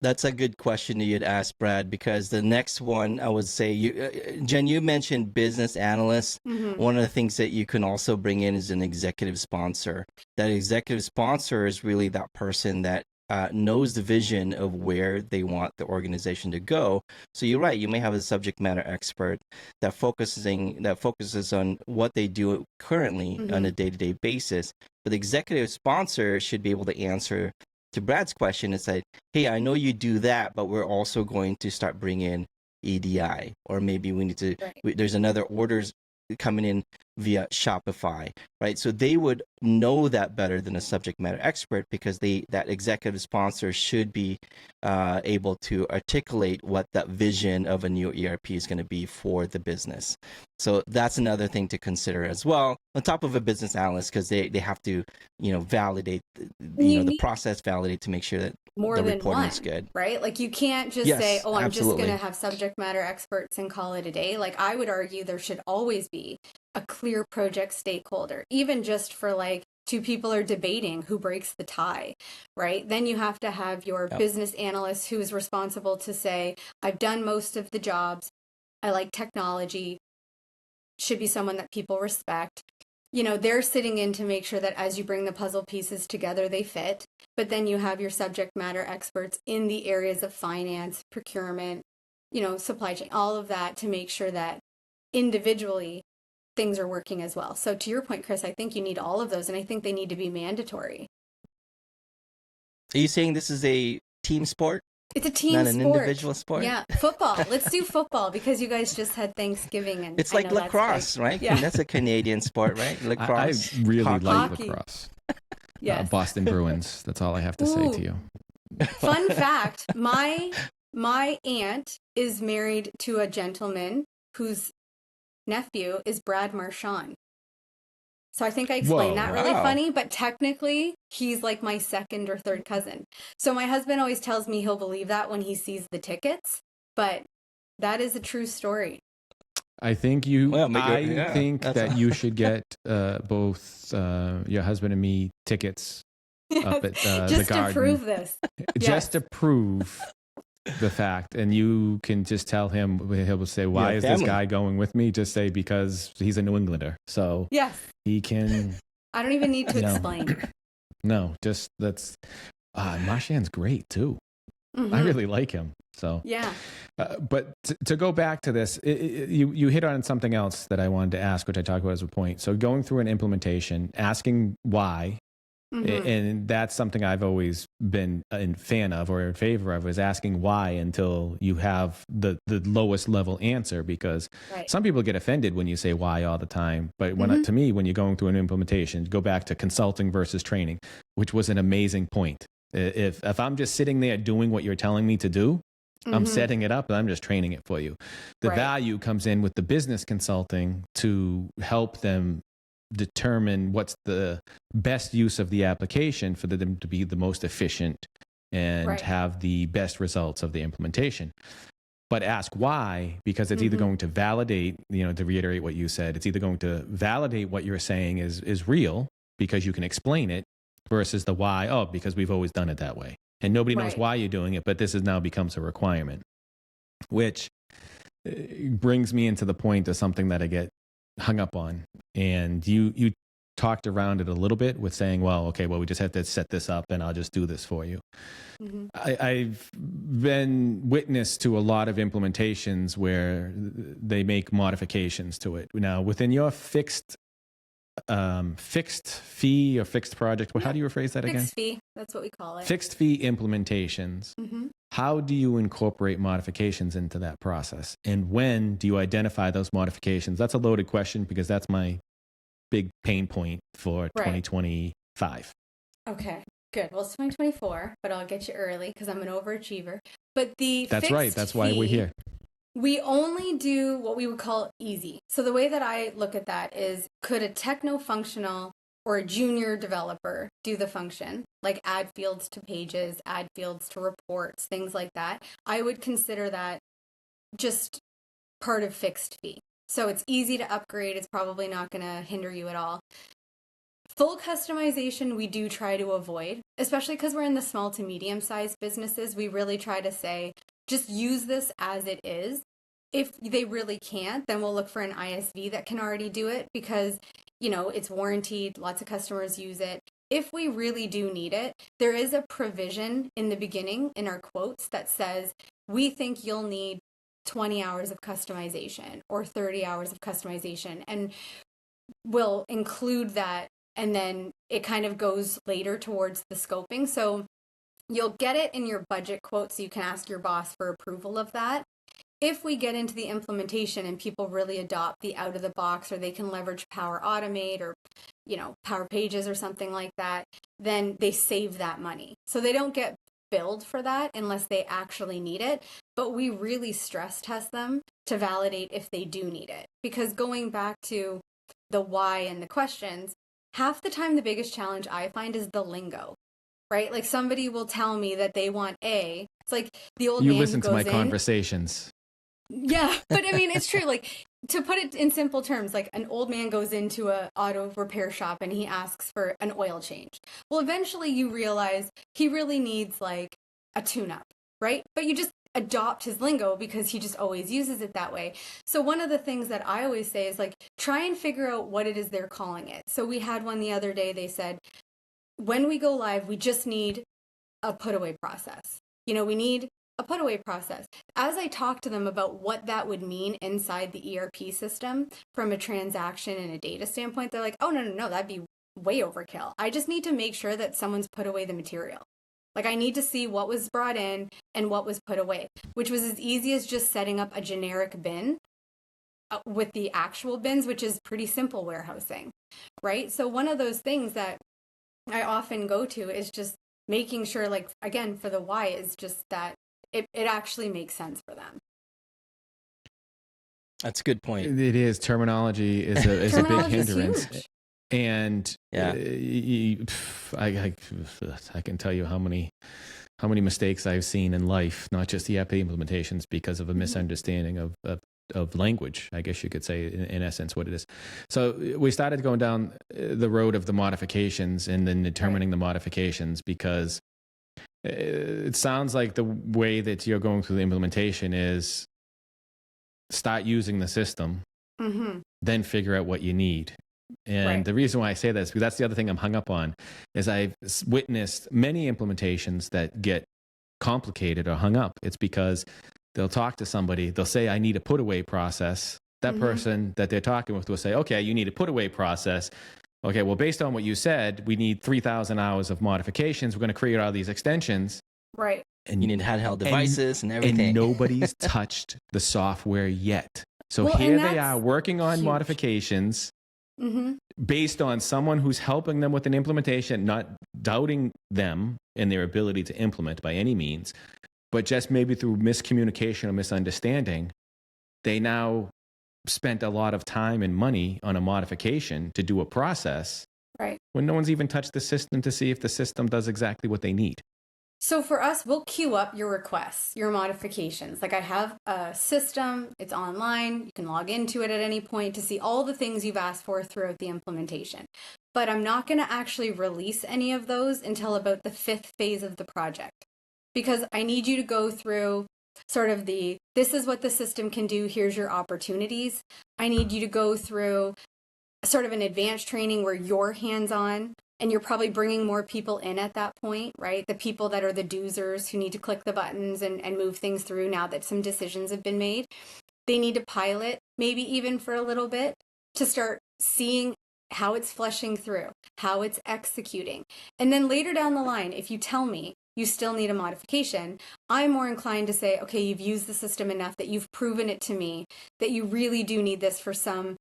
That's a good question that you'd ask, Brad, because the next one I would say, Jen, you mentioned business analysts. One of the things that you can also bring in is an executive sponsor. That executive sponsor is really that person that knows the vision of where they want the organization to go. So you're right, you may have a subject matter expert that focuses on what they do currently on a day-to-day basis. But the executive sponsor should be able to answer to Brad's question. It's like, hey, I know you do that, but we're also going to start bringing in EDI, or maybe we need to, there's another orders coming in via Shopify, right? So they would know that better than a subject matter expert, because that executive sponsor should be able to articulate what that vision of a new ERP is going to be for the business. So that's another thing to consider as well, on top of a business analyst, because they have to, validate, the process, validate to make sure that more the than reporting one, is good. Right? Like you can't just say, oh, I'm absolutely. just going to have subject matter experts and call it a day. Like I would argue there should always be a clear project stakeholder, even just for like two people are debating who breaks the tie, right? Then you have to have your business analyst who is responsible to say, I've done most of the jobs. I like technology. Should be someone that people respect. They're sitting in to make sure that as you bring the puzzle pieces together, they fit. But then you have your subject matter experts in the areas of finance, procurement, supply chain, all of that, to make sure that individually things are working as well. So to your point, Chris, I think you need all of those, and I think they need to be mandatory. Are you saying this is a team sport? It's a team sport. Not an individual sport? Yeah, football. Let's do football, because you guys just had Thanksgiving. And it's like lacrosse, right? Yeah. That's a Canadian sport, right? Lacrosse. I really like lacrosse. Yes. Boston Bruins. That's all I have to say to you. Fun fact, my aunt is married to a gentleman whose nephew is Brad Marchand. So I think I explained that really funny, but technically he's like my second or third cousin. So my husband always tells me he'll believe that when he sees the tickets, but that is a true story. I think that you should get both your husband and me tickets up at just the garden. To prove this. Just to prove the fact, and you can just tell him, he'll say, why is this guy going with me? Just say, because he's a New Englander. So yes, he can. I don't even need to explain. No, just that's Marchand's great too. Mm-hmm. I really like him. So yeah. But to go back to this, you hit on something else that I wanted to ask, which I talked about as a point. So going through an implementation, asking why. Mm-hmm. And that's something I've always been a fan of or in favor of, is asking why until you have the lowest level answer, because some people get offended when you say why all the time. But to me, when you're going through an implementation, go back to consulting versus training, which was an amazing point. If I'm just sitting there doing what you're telling me to do, I'm setting it up and I'm just training it for you. The value comes in with the business consulting to help them determine what's the best use of the application for them to be the most efficient and have the best results of the implementation. But ask why, because it's either going to validate, to reiterate what you said, it's either going to validate what you're saying is real because you can explain it, versus the why, because we've always done it that way. And nobody knows why you're doing it, but this is now becomes a requirement, which brings me into the point of something that I get hung up on. And you talked around it a little bit with saying, we just have to set this up and I'll just do this for you. Mm-hmm. I've been witness to a lot of implementations where they make modifications to it. Now, within your fixed fee or fixed project, how do you rephrase that again? Fixed fee, that's what we call it. Fixed fee implementations. Mm-hmm. How do you incorporate modifications into that process? And when do you identify those modifications? That's a loaded question because that's my big pain point for 2025. Okay, good. Well, it's 2024, but I'll get you early because I'm an overachiever. But that's right. That's why we're here. We only do what we would call easy. So the way that I look at that is, could a techno-functional or a junior developer do the function, like add fields to pages, add fields to reports, things like that? I would consider that just part of fixed fee. So it's easy to upgrade. It's probably not going to hinder you at all. Full customization, we do try to avoid, especially because we're in the small to medium-sized businesses. We really try to say, just use this as it is. If they really can't, then we'll look for an ISV that can already do it because, it's warranted. Lots of customers use it. If we really do need it, there is a provision in the beginning in our quotes that says, we think you'll need 20 hours of customization or 30 hours of customization. And we'll include that. And then it kind of goes later towards the scoping. So you'll get it in your budget quote, so you can ask your boss for approval of that. If we get into the implementation and people really adopt the out of the box, or they can leverage Power Automate or, Power Pages or something like that, then they save that money. So they don't get billed for that unless they actually need it. But we really stress test them to validate if they do need it. Because going back to the why and the questions, half the time the biggest challenge I find is the lingo. Right? Like somebody will tell me that they want A. It's like the old man who goes in. You listen to my conversations. Yeah, but I mean, it's true. Like, to put it in simple terms, like an old man goes into a auto repair shop and he asks for an oil change. Well, eventually you realize he really needs like a tune-up, right? But you just adopt his lingo because he just always uses it that way. So one of the things that I always say is like, try and figure out what it is they're calling it. So we had one the other day, they said, when we go live, we just need a put away process. We need a put away process. As I talk to them about what that would mean inside the ERP system from a transaction and a data standpoint, they're like, oh, no, that'd be way overkill. I just need to make sure that someone's put away the material. Like I need to see what was brought in and what was put away, which was as easy as just setting up a generic bin with the actual bins, which is pretty simple warehousing, right? So one of those things that I often go to is just making sure, like, again, for the why is just that it actually makes sense for them. That's a good point. It is. Terminology is a big hindrance. Huge. And Yeah. I can tell you how many mistakes I've seen in life, not just ERP implementations, because of a misunderstanding of language, I guess you could say, in essence, what it is. So we started going down the road of the modifications and then determining the modifications, because it sounds like the way that you're going through the implementation is start using the system, then figure out what you need. And the reason why I say that is because that's the other thing I'm hung up on, is I've witnessed many implementations that get complicated or hung up. It's because they'll talk to somebody, they'll say, I need a put away process. That person that they're talking with will say, okay, you need a put away process. Okay, well, based on what you said, we need 3,000 hours of modifications. We're going to create all these extensions. Right. And you need handheld devices and everything. And nobody's touched the software yet. So Well, here and they are working on modifications based on someone who's helping them with an implementation, not doubting them and their ability to implement by any means, but just maybe through miscommunication or misunderstanding, they now spent a lot of time and money on a modification to do a process when no one's even touched the system to see if the system does exactly what they need. So for us, we'll queue up your requests, your modifications. Like I have a system, it's online, you can log into it at any point to see all the things you've asked for throughout the implementation. But I'm not going to actually release any of those until about the 5th phase of the project, because I need you to go through sort of this is what the system can do, here's your opportunities. I need you to go through sort of an advanced training where you're hands-on. And you're probably bringing more people in at that point, right? The people that are the doozers who need to click the buttons and move things through now that some decisions have been made. They need to pilot, maybe even for a little bit, to start seeing how it's fleshing through, how it's executing. And then later down the line, if you tell me you still need a modification, I'm more inclined to say, okay, you've used the system enough that you've proven it to me that you really do need this for some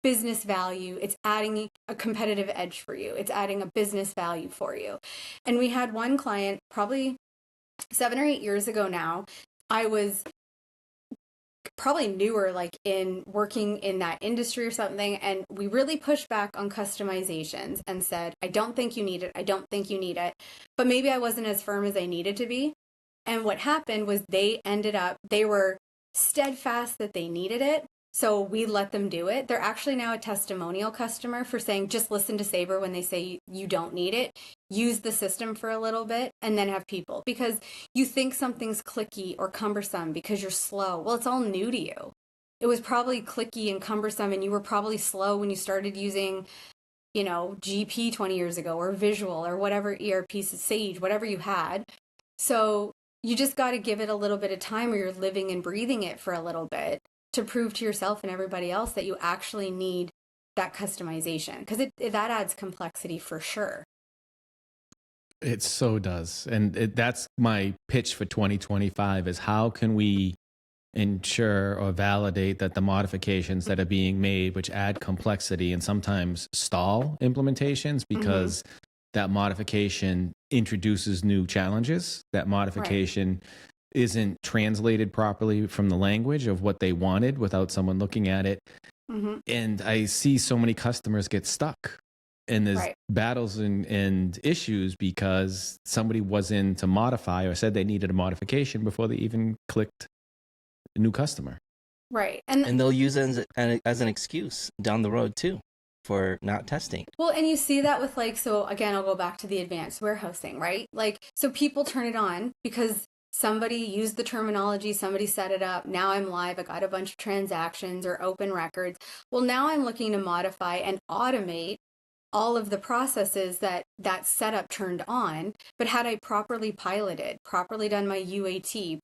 business value. It's adding a competitive edge for you. It's adding a business value for you. And we had one client probably 7 or 8 years ago now. I was probably newer, like in working in that industry or something. And we really pushed back on customizations and said, I don't think you need it. I don't think you need it. But maybe I wasn't as firm as I needed to be. And what happened was they were steadfast that they needed it. So we let them do it. They're actually now a testimonial customer for saying, just listen to Sabre when they say you don't need it. Use the system for a little bit and then have people. Because you think something's clicky or cumbersome because you're slow. Well, it's all new to you. It was probably clicky and cumbersome, and you were probably slow when you started using, GP 20 years ago, or Visual, or whatever ERP, Sage, whatever you had. So you just got to give it a little bit of time, where you're living and breathing it for a little bit, to prove to yourself and everybody else that you actually need that customization, because that adds complexity for sure. It so does. And that's my pitch for 2025 is how can we ensure or validate that the modifications that are being made, which add complexity and sometimes stall implementations because that modification introduces new challenges, that modification isn't translated properly from the language of what they wanted without someone looking at it. And I see so many customers get stuck, and there's battles and issues because somebody was in to modify or said they needed a modification before they even clicked a new customer. Right. And they'll use it as an excuse down the road too for not testing. Well, and you see that with so again, I'll go back to the advanced warehousing, right? So people turn it on because somebody used the terminology, somebody set it up. Now I'm live. I got a bunch of transactions or open records. Well, now I'm looking to modify and automate all of the processes that setup turned on. But had I properly piloted, properly done my UAT,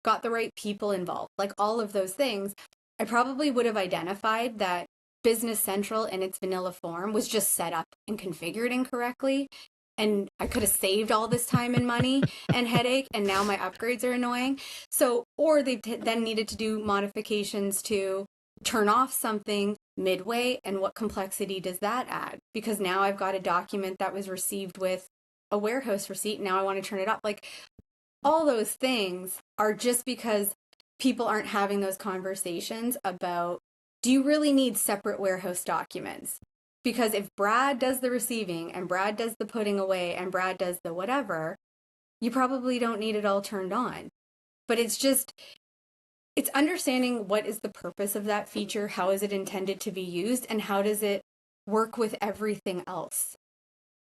got the right people involved, all of those things, I probably would have identified that Business Central in its vanilla form was just set up and configured incorrectly. And I could have saved all this time and money and headache, and now my upgrades are annoying. So, or they then needed to do modifications to turn off something midway, and what complexity does that add? Because now I've got a document that was received with a warehouse receipt, now I want to turn it up. All those things are just because people aren't having those conversations about, do you really need separate warehouse documents? Because if Brad does the receiving and Brad does the putting away and Brad does the whatever, you probably don't need it all turned on. But it's understanding what is the purpose of that feature, how is it intended to be used, and how does it work with everything else?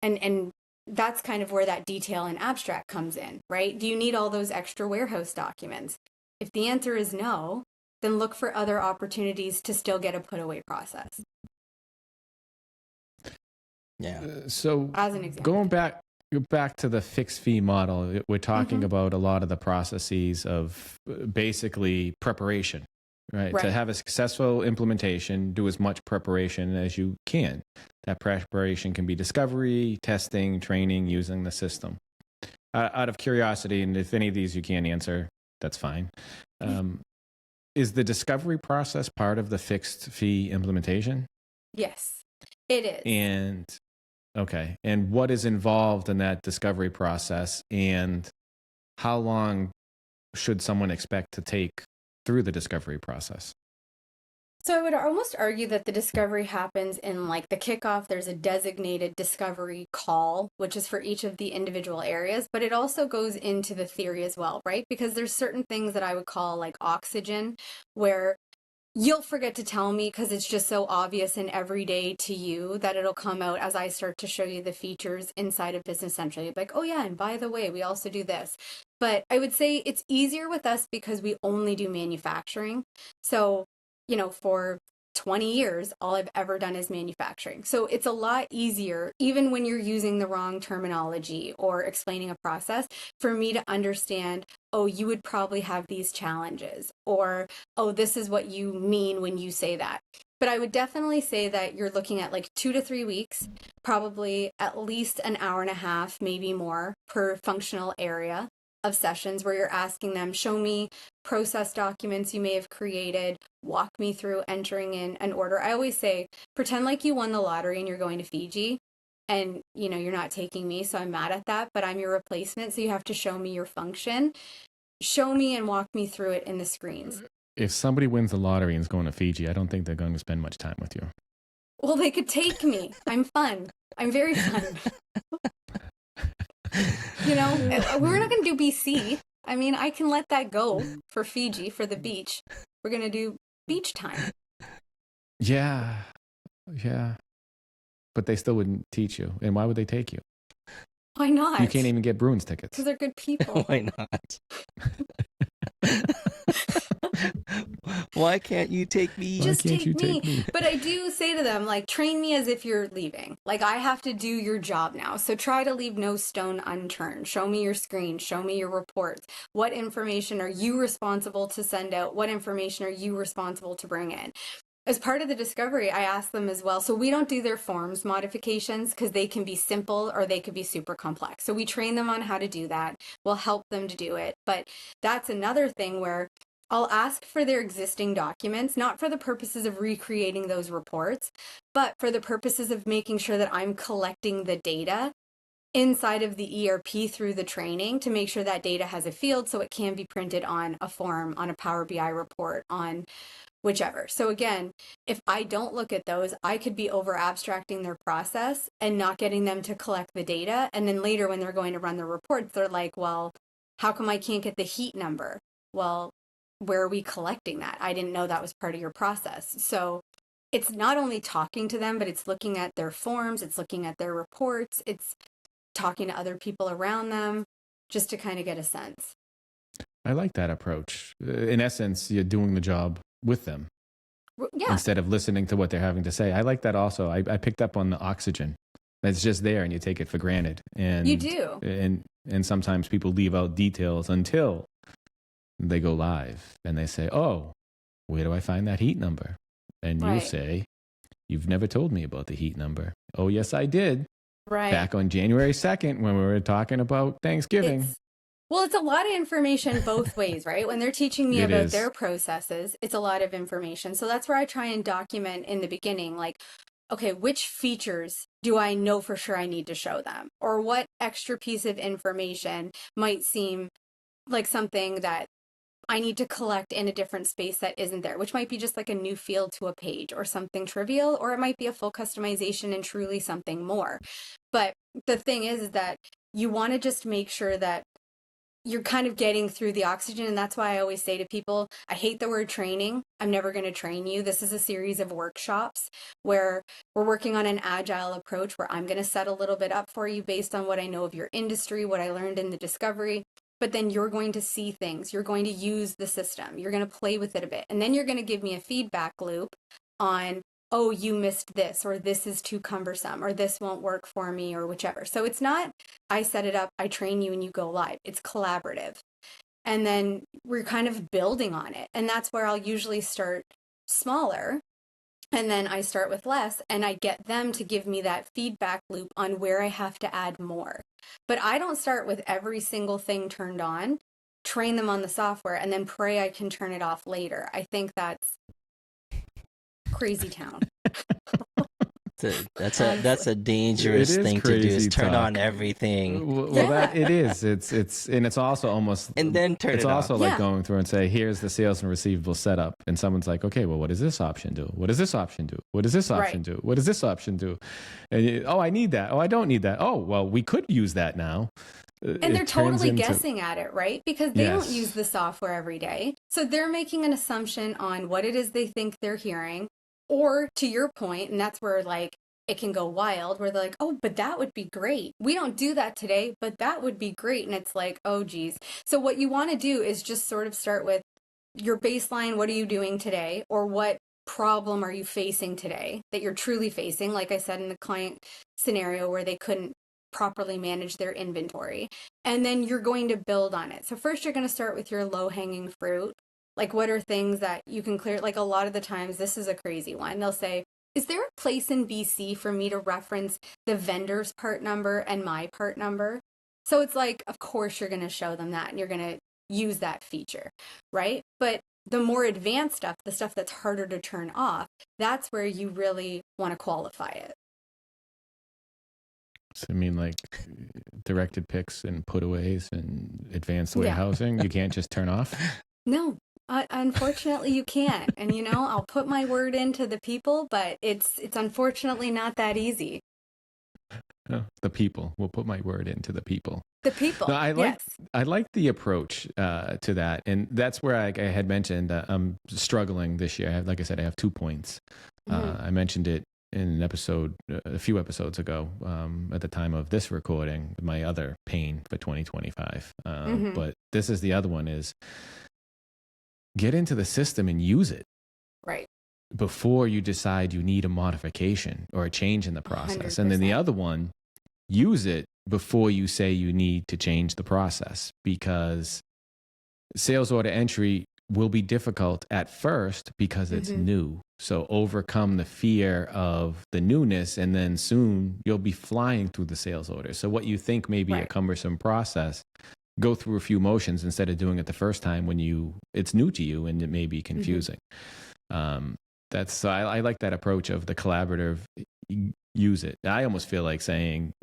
And that's kind of where that detail and abstract comes in, right? Do you need all those extra warehouse documents? If the answer is no, then look for other opportunities to still get a put away process. Yeah. So as an example, going back to the fixed fee model, we're talking about a lot of the processes of basically preparation, right? To have a successful implementation, do as much preparation as you can. That preparation can be discovery, testing, training, using the system. Out of curiosity, and if any of these you can't answer, that's fine. Is the discovery process part of the fixed fee implementation? Yes, it is. And okay. And what is involved in that discovery process, and how long should someone expect to take through the discovery process? So I would almost argue that the discovery happens in like the kickoff. There's a designated discovery call, which is for each of the individual areas, but it also goes into the theory as well, right? Because there's certain things that I would call like oxygen, where you'll forget to tell me because it's just so obvious and everyday to you that it'll come out as I start to show you the features inside of Business Central. You'll be like, oh yeah, and by the way, we also do this. But I would say it's easier with us because we only do manufacturing. So, for 20 years, all I've ever done is manufacturing. So it's a lot easier, even when you're using the wrong terminology or explaining a process, for me to understand, oh, you would probably have these challenges, or, oh, this is what you mean when you say that. But I would definitely say that you're looking at like 2 to 3 weeks, probably at least an hour and a half, maybe more per functional area of sessions where you're asking them, show me process documents you may have created, walk me through entering in an order. I always say, pretend like you won the lottery and you're going to Fiji and you're not taking me, so I'm mad at that, but I'm your replacement, so you have to show me your function. Show me and walk me through it in the screens. If somebody wins the lottery and is going to Fiji, I don't think they're going to spend much time with you. Well, they could take me. I'm fun. I'm very fun. We're not going to do BC. I mean, I can let that go for Fiji, for the beach. We're going to do beach time. Yeah. But they still wouldn't teach you. And why would they take you? Why not? You can't even get Bruins tickets. Because they're good people. Why not? Why can't you take me? Just take me. But I do say to them, like, train me as if you're leaving. Like, I have to do your job now. So try to leave no stone unturned. Show me your screen. Show me your reports. What information are you responsible to send out? What information are you responsible to bring in? As part of the discovery, I ask them as well. So we don't do their forms modifications because they can be simple or they could be super complex. So we train them on how to do that. We'll help them to do it. But that's another thing where I'll ask for their existing documents, not for the purposes of recreating those reports, but for the purposes of making sure that I'm collecting the data inside of the ERP through the training to make sure that data has a field so it can be printed on a form, on a Power BI report, on whichever. So again, if I don't look at those, I could be over abstracting their process and not getting them to collect the data. And then later when they're going to run the reports, they're like, well, how come I can't get the heat number? Well, where are we collecting that? I didn't know that was part of your process. So it's not only talking to them, but it's looking at their forms, it's looking at their reports, it's talking to other people around them just to kind of get a sense. I like that approach. In essence, you're doing the job with them. Yeah. Instead of listening to what they're having to say. I like that also. I picked up on the oxygen. It's just there and you take it for granted. And you do. And sometimes people leave out details until they go live and they say, oh, where do I find that heat number? And Right. you say, you've never told me about the heat number. Oh, yes, I did. Right. Back on January 2nd when we were talking about Thanksgiving. It's a lot of information both ways, right? When they're teaching me It about is. their processes, it's a lot of information. So that's where I try and document in the beginning, like, okay, which features do I know for sure I need to show them? Or what extra piece of information might seem like something that I need to collect in a different space that isn't there, which might be just like a new field to a page or something trivial, or it might be a full customization and truly something more. But the thing is that you want to just make sure that you're kind of getting through the oxygen. And that's why I always say to people, I hate the word training. I'm never going to train you. This is a series of workshops where we're working on an agile approach where I'm going to set a little bit up for you based on what I know of your industry, what I learned in the discovery. But then you're going to see things. You're going to use the system. You're going to play with it a bit. And then you're going to give me a feedback loop on, oh, you missed this, or this is too cumbersome, or this won't work for me, or whichever. So it's not, I set it up, I train you, and you go live. It's collaborative. And then we're kind of building on it. And that's where I'll usually start smaller. And then I start with less, and I get them to give me that feedback loop on where I have to add more. But I don't start with every single thing turned on, train them on the software, and then pray I can turn it off later. I think that's crazy town. That's a dangerous thing to do, is turn on everything. Well, that it is. It's also almost, and then turn it off. It's also like going through and say, here's the sales and receivable setup, and someone's like, okay, well, what does this option do? What does this option do? What does this option do? What does this option do? And I need that. Oh, I don't need that. Oh, well, we could use that now. And they're totally guessing at it, right? Because they don't use the software every day. So they're making an assumption on what it is they think they're hearing. Or to your point, and that's where like it can go wild, where they're like, oh, but that would be great. We don't do that today, but that would be great. And it's like, oh, geez. So what you want to do is just sort of start with your baseline. What are you doing today? Or what problem are you facing today that you're truly facing? Like I said, in the client scenario where they couldn't properly manage their inventory. And then you're going to build on it. So first you're going to start with your low-hanging fruit. Like, what are things that you can clear? Like, a lot of the times, this is a crazy one. They'll say, is there a place in BC for me to reference the vendor's part number and my part number? So it's like, of course, you're going to show them that and you're going to use that feature, right? But the more advanced stuff, the stuff that's harder to turn off, that's where you really want to qualify it. So, I mean, like directed picks and putaways and advanced warehousing, you can't just turn off? No. Unfortunately, you can't. And, I'll put my word into the people, but it's unfortunately not that easy. Oh, the people. We'll put my word into the people. The people. No, I like the approach to that. And that's where I had mentioned I'm struggling this year. Like I said, I have 2 points. I mentioned it in an episode, a few episodes ago, at the time of this recording, my other pain for 2025. But this is the other one is, get into the system and use it. Right. Before you decide you need a modification or a change in the process. 100%. And then the other one, use it before you say you need to change the process, because sales order entry will be difficult at first because it's new. So overcome the fear of the newness, and then soon you'll be flying through the sales order. So what you think may be a cumbersome process, go through a few motions instead of doing it the first time when it's new to you and it may be confusing. I like that approach of the collaborative, use it. I almost feel like saying,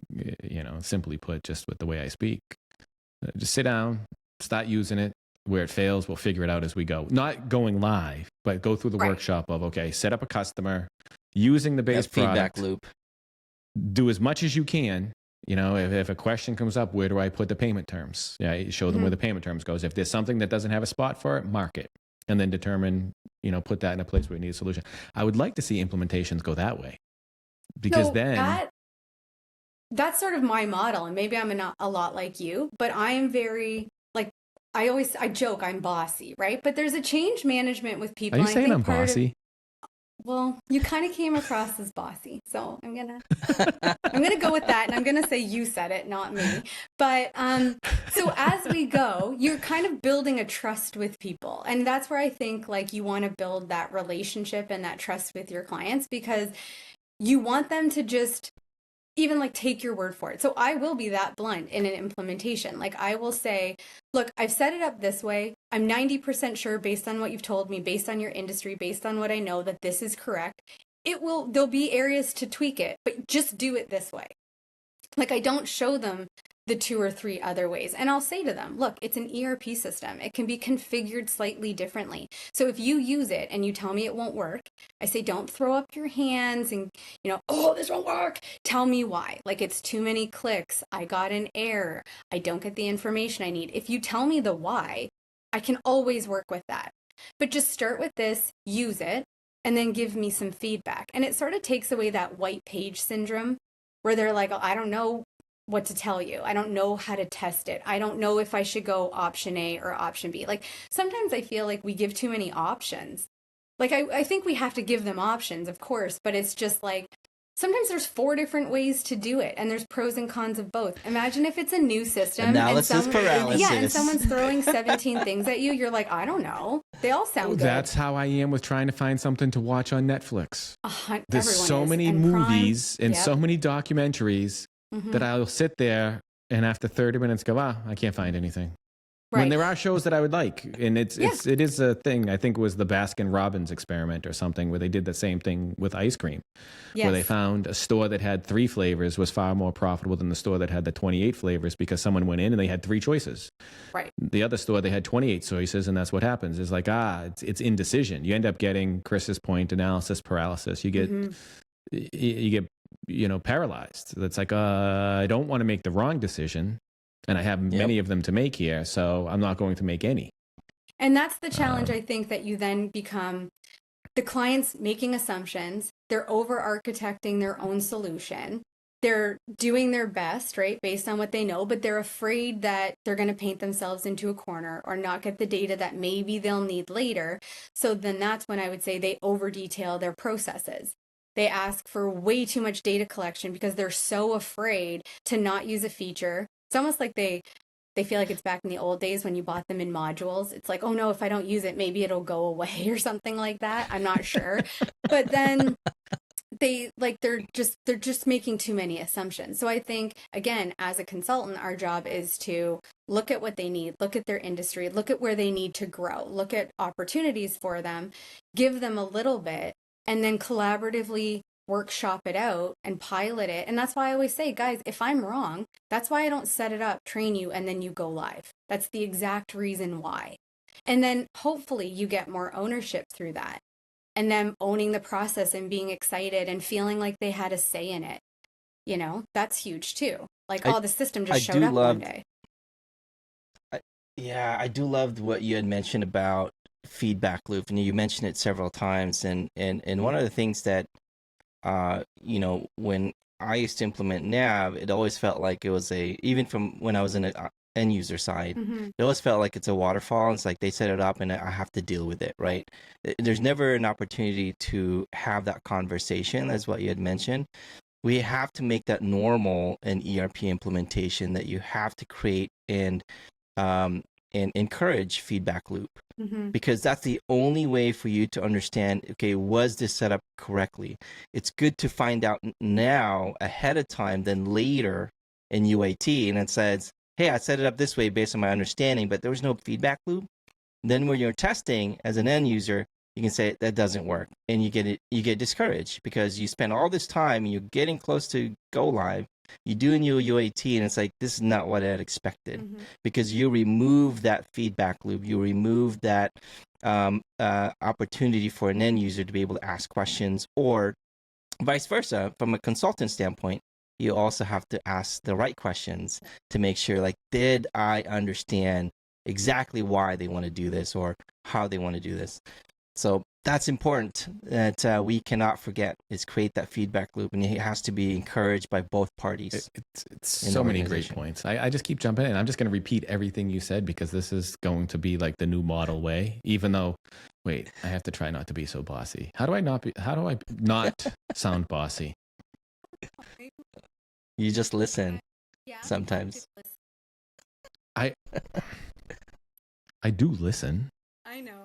simply put, just with the way I speak, just sit down, start using it. Where it fails, we'll figure it out as we go. Not going live, but go through the workshop of, okay, set up a customer using the base product, feedback loop. Do as much as you can. If a question comes up, where do I put the payment terms? Show them where the payment terms goes. If there's something that doesn't have a spot for it, mark it, and then determine, put that in a place where you need a solution. I would like to see implementations go that way, because that's sort of my model, and maybe I'm not a lot like you, but I am very I joke I'm bossy, right? But there's a change management with people. Are you saying I'm bossy? Well, you kind of came across as bossy, so I'm gonna go with that, and I'm gonna say you said it, not me. But so as we go, you're kind of building a trust with people, and that's where I think like you want to build that relationship and that trust with your clients, because you want them to just even like take your word for it. So I will be that blunt in an implementation. Like I will say, look, I've set it up this way. I'm 90% sure based on what you've told me, based on your industry, based on what I know, that this is correct. There'll be areas to tweak it, but just do it this way. Like I don't show them the 2 or 3 other ways. And I'll say to them, look, it's an ERP system. It can be configured slightly differently. So if you use it and you tell me it won't work, I say, don't throw up your hands and, oh, this won't work. Tell me why. Like, it's too many clicks. I got an error. I don't get the information I need. If you tell me the why, I can always work with that. But just start with this, use it, and then give me some feedback. And it sort of takes away that white page syndrome where they're like, oh, I don't know what to tell you. I don't know how to test it. I don't know if I should go option A or option B. Like, sometimes I feel like we give too many options. Like, I think we have to give them options, of course, but it's just like, sometimes there's 4 different ways to do it, and there's pros and cons of both. Imagine if it's a new system. Analysis paralysis. Yeah, and someone's throwing 17 things at you. You're like, I don't know. They all sound good. That's how I am with trying to find something to watch on Netflix. There's so many and movies Prime. and Yep. so many documentaries that I'll sit there and after 30 minutes go, I can't find anything. Right. When there are shows that I would like, and it is a thing. I think it was the Baskin Robbins experiment or something where they did the same thing with ice cream, where they found a store that had 3 flavors was far more profitable than the store that had the 28 flavors because someone went in and they had 3 choices. Right. The other store they had 28 choices, and that's what happens. It's like it's indecision. You end up getting Chris's point, analysis paralysis. You get you get paralyzed. It's like I don't want to make the wrong decision. And I have many of them to make here, so I'm not going to make any. And that's the challenge, I think, that you then become the client's making assumptions. They're over-architecting their own solution. They're doing their best, right, based on what they know, but they're afraid that they're going to paint themselves into a corner or not get the data that maybe they'll need later. So then that's when I would say they over-detail their processes. They ask for way too much data collection because they're so afraid to not use a feature. It's almost like they feel like it's back in the old days when you bought them in modules. It's like, oh no, if I don't use it, maybe it'll go away or something like that. I'm not sure. But then they're just making too many assumptions. So I think, again, as a consultant, our job is to look at what they need, look at their industry, look at where they need to grow, look at opportunities for them, give them a little bit, and then collaboratively workshop it out and pilot it. And that's why I always say, guys, if I'm wrong, that's why I don't set it up, train you, and then you go live. That's the exact reason why. And then hopefully you get more ownership through that. And them owning the process and being excited and feeling like they had a say in it. That's huge too. Like, the system just showed up one day. I do love what you had mentioned about feedback loop. And you mentioned it several times. And one of the things that when I used to implement Nav, it always felt like it was even from when I was in an end user side, it always felt like it's a waterfall. It's like they set it up and I have to deal with it, right? There's never an opportunity to have that conversation, as what you had mentioned. We have to make that normal in ERP implementation, that you have to create and encourage feedback loop. Because that's the only way for you to understand, okay, was this set up correctly? It's good to find out now ahead of time than later in UAT. And it says, hey, I set it up this way based on my understanding, but there was no feedback loop. Then when you're testing as an end user, you can say that doesn't work. And you get discouraged because you spend all this time and you're getting close to go live. You do in your UAT and it's like, this is not what I had expected, because you remove that feedback loop. You remove that opportunity for an end user to be able to ask questions, or vice versa. From a consultant standpoint, you also have to ask the right questions to make sure, like, did I understand exactly why they want to do this or how they want to do this? So that's important that we cannot forget, is create that feedback loop, and it has to be encouraged by both parties. It's so many great points. I just keep jumping in. I'm just going to repeat everything you said because this is going to be like the new model way, even though, wait, I have to try not to be so bossy. How do I not sound bossy? You just listen sometimes. I do listen. I know.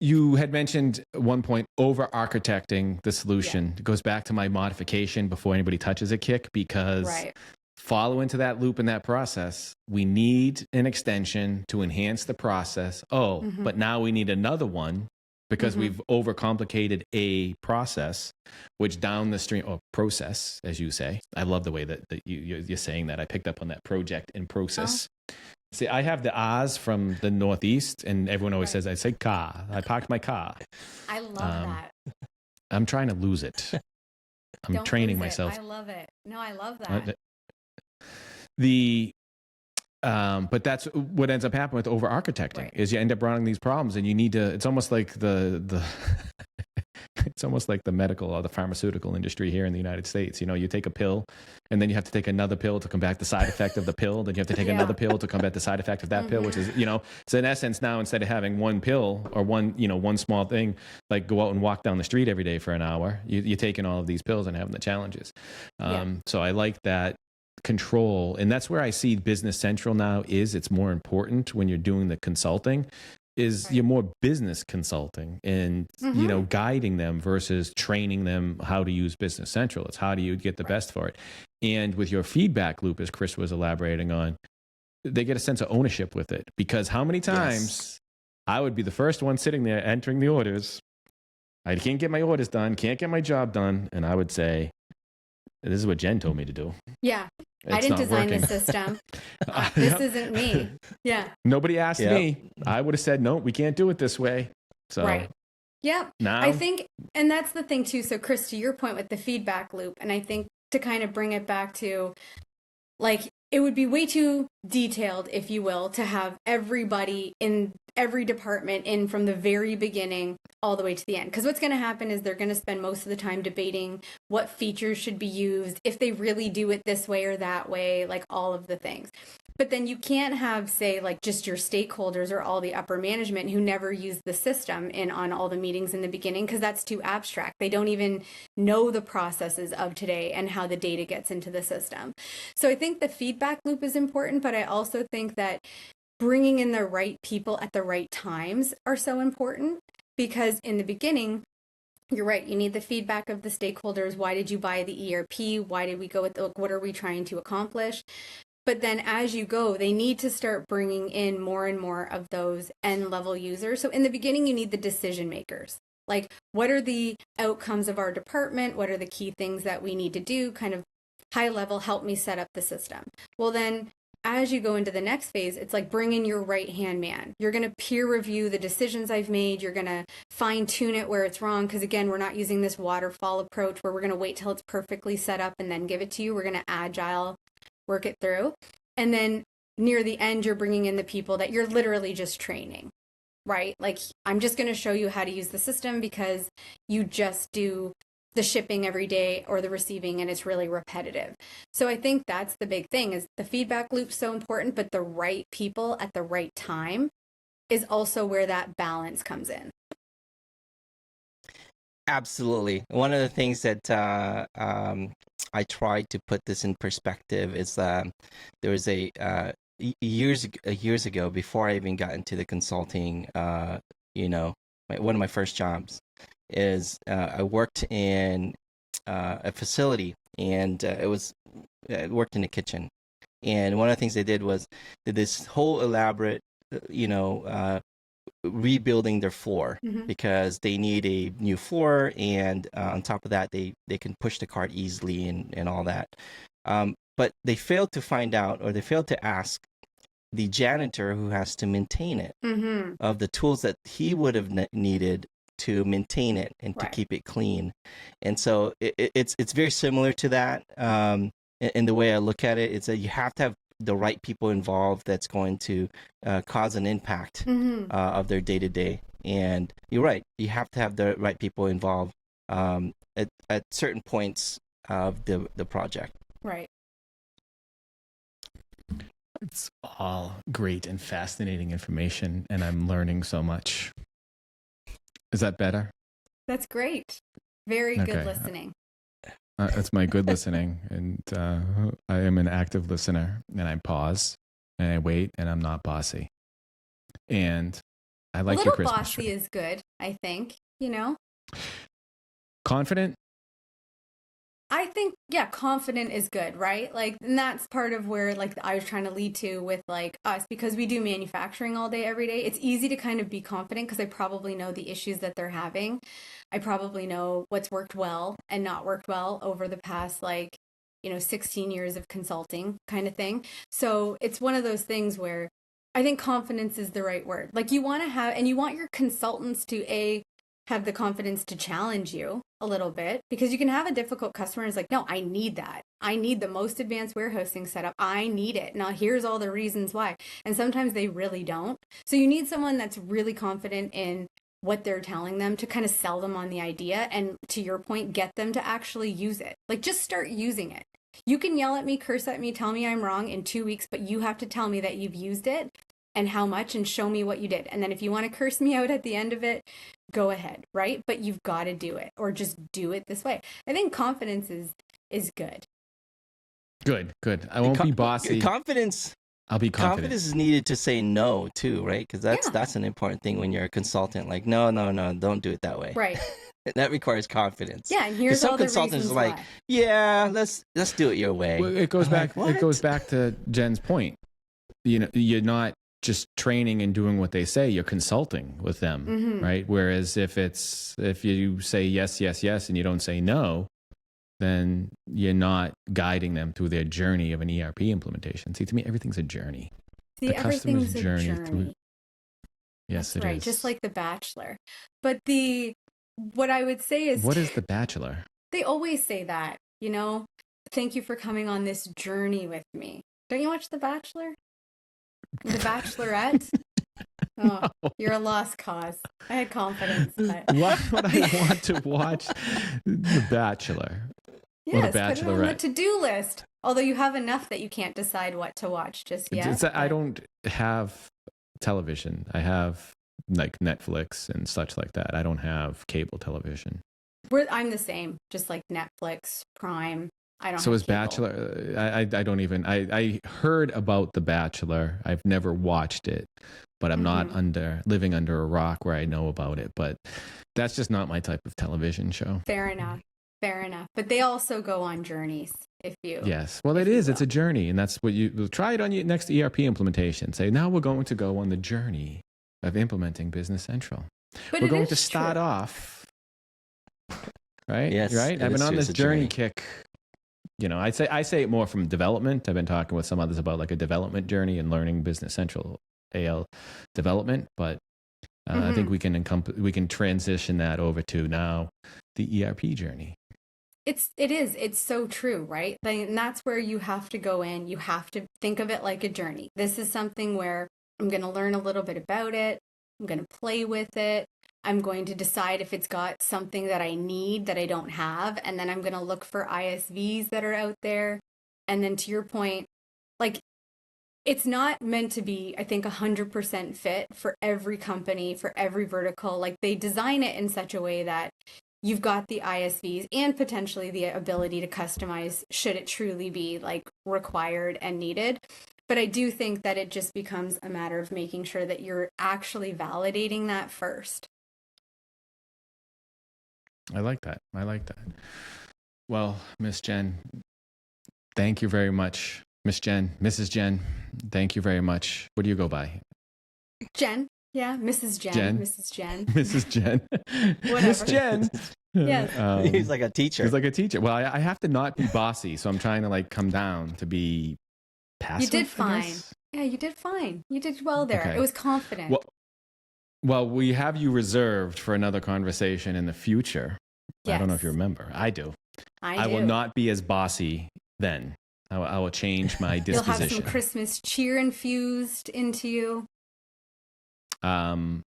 You had mentioned at one point over-architecting the solution. It goes back to my modification before anybody touches a kick, because follow into that loop in that process. We need an extension to enhance the process. But now we need another one because we've overcomplicated a process, which down the stream, or process, as you say. I love the way that you're saying that. I picked up on that, project and process. See, I have the R's from the Northeast, and everyone always says, I say car. I parked my car. I love that. I'm trying to lose it. I'm training myself. I love it. No, I love that. But that's what ends up happening with over architecting is you end up running these problems, and you need to, it's almost like it's almost like the medical or the pharmaceutical industry here in the United States. You know, you take a pill and then you have to take another pill to combat the side effect of the pill. Then you have to take another pill to combat the side effect of that pill, which is, you know, so in essence now, instead of having one pill or one small thing, like go out and walk down the street every day for an hour, you're taking all of these pills and having the challenges. So I like that control. And that's where I see Business Central now it's more important when you're doing the consulting is you're more business consulting and, you know, guiding them versus training them how to use Business Central. It's how do you get the best for it? And with your feedback loop, as Chris was elaborating on, they get a sense of ownership with it, because how many times I would be the first one sitting there entering the orders. I can't get my orders done, can't get my job done. And I would say, this is what Jen told me to do. Yeah. It's I didn't not design working. the system. This isn't me. Yeah. Nobody asked me. I would have said, no, we can't do it this way. So Yeah. now, I think, and that's the thing too. So Chris, to your point with the feedback loop, and I think to kind of bring it back to, like, it would be way too detailed, if you will, to have everybody in every department in from the very beginning all the way to the end. Because what's going to happen is they're going to spend most of the time debating what features should be used, if they really do it this way or that way, like all of the things. But then you can't have, say, like just your stakeholders or all the upper management who never use the system in on all the meetings in the beginning, because that's too abstract. They don't even know the processes of today and how the data gets into the system. So I think the feedback loop is important, but I also think that bringing in the right people at the right times are so important, because in the beginning, you're right, you need the feedback of the stakeholders. Why did you buy the ERP? Why did we go with what are we trying to accomplish? But then as you go, they need to start bringing in more and more of those end level users. So in the beginning, you need the decision makers. Like, what are the outcomes of our department? What are the key things that we need to do? Kind of high level, help me set up the system. Well, then as you go into the next phase, it's like bring in your right hand man. You're going to peer review the decisions I've made. You're going to fine tune it where it's wrong. Because again, we're not using this waterfall approach where we're going to wait till it's perfectly set up and then give it to you. We're going to agile work it through. And then near the end, you're bringing in the people that you're literally just training, right? Like, I'm just going to show you how to use the system because you just do the shipping every day or the receiving, and it's really repetitive. So I think that's the big thing, is the feedback loop's so important, but the right people at the right time is also where that balance comes in. Absolutely. One of the things that I tried to put this in perspective is there was years ago, before I even got into the consulting, one of my first jobs is I worked in a facility, and I worked in the kitchen. And one of the things they did was this whole elaborate, rebuilding their floor because they need a new floor, and on top of that they can push the cart easily and all that, but they failed to find out, or they failed to ask the janitor who has to maintain it of the tools that he would have needed to maintain it and to keep it clean. And so it's very similar to that, in the way I look at it. It's that you have to have the right people involved that's going to cause an impact of their day-to-day. And you're right, you have to have the right people involved at certain points of the project. Right. It's all great and fascinating information, and I'm learning so much. Is that better? That's great. Very good listening. That's my good listening, and I am an active listener, and I pause, and I wait, and I'm not bossy. And I like your Christmas bossy tree. Is good, I think, Confident? I think, yeah, confident is good, right? Like, and that's part of where, like, I was trying to lead to with, like, us, because we do manufacturing all day, every day. It's easy to kind of be confident because I probably know the issues that they're having. I probably know what's worked well and not worked well over the past, like, 16 years of consulting kind of thing. So it's one of those things where I think confidence is the right word. Like, you want to have, and you want your consultants to, have the confidence to challenge you a little bit, because you can have a difficult customer and it's like, no, I need that. I need the most advanced warehousing setup. I need it. Now here's all the reasons why. And sometimes they really don't. So you need someone that's really confident in what they're telling them to kind of sell them on the idea. And to your point, get them to actually use it. Like, just start using it. You can yell at me, curse at me, tell me I'm wrong in 2 weeks, but you have to tell me that you've used it and how much, and show me what you did. And then if you want to curse me out at the end of it, go ahead, right? But you've got to do it, or just do it this way. I think confidence is good. Good. I won't be bossy. Confidence. I'll be confident. Confidence is needed to say no too, right? Because that's an important thing when you're a consultant. Like, no, don't do it that way. Right. That requires confidence. Yeah, and here's all the reasons some consultants are like, why. yeah, let's do it your way. Well, it goes back. Like, it goes back to Jen's point. You're not just training and doing what they say, you're consulting with them, right? Whereas if you say yes, and you don't say no, then you're not guiding them through their journey of an ERP implementation. See, to me, everything's a journey. See, the everything's customer's a journey. Through. Yes, that's right. is. Just like The Bachelor. But what I would say is, what is The Bachelor? They always say that, thank you for coming on this journey with me. Don't you watch The Bachelor? The Bachelorette? Oh, no. You're a lost cause. I had confidence. But... Why would I want to watch The Bachelor? Yes, The Bachelorette? Put it on the to-do list. Although you have enough that you can't decide what to watch just yet. I don't have television. I have like Netflix and such like that. I don't have cable television. I'm the same. Just like Netflix, Prime. I don't. So have is cable. Bachelor? I don't even. I heard about The Bachelor. I've never watched it, but I'm not living under a rock where I know about it. But that's just not my type of television show. Fair enough. But they also go on journeys. Yes. Well, it is. It's a journey, and that's what you try it on your next ERP implementation. Say, now we're going to go on the journey of implementing Business Central. But we're going to start off. Right. Yes. Right. I've been on this journey kick. I say it more from development. I've been talking with some others about like a development journey and learning Business Central AL development, but I think we can transition that over to now the ERP journey. It's so true, right? And that's where you have to go in. You have to think of it like a journey. This is something where I'm going to learn a little bit about it. I'm going to play with it. I'm going to decide if it's got something that I need that I don't have. And then I'm going to look for ISVs that are out there. And then to your point, like, it's not meant to be, I think, 100% fit for every company, for every vertical. Like, they design it in such a way that you've got the ISVs and potentially the ability to customize should it truly be like required and needed. But I do think that it just becomes a matter of making sure that you're actually validating that first. I like that. Well, Miss Jenn, thank you very much. Mrs. Jenn, thank you very much. What do you go by? Jen. Yeah, Mrs. Jenn. Mrs. Jenn. Mrs. Jenn. Whatever. Miss Jenn. Yes. He's like a teacher. He's like a teacher. Well, I have to not be bossy, so I'm trying to like come down to be passive. You did fine. Yeah, you did fine. You did well there. Okay. It was confident. Well, we have you reserved for another conversation in the future. Yes. I don't know if you remember. I do. I will not be as bossy then. I will change my disposition. You'll have some Christmas cheer infused into you. No.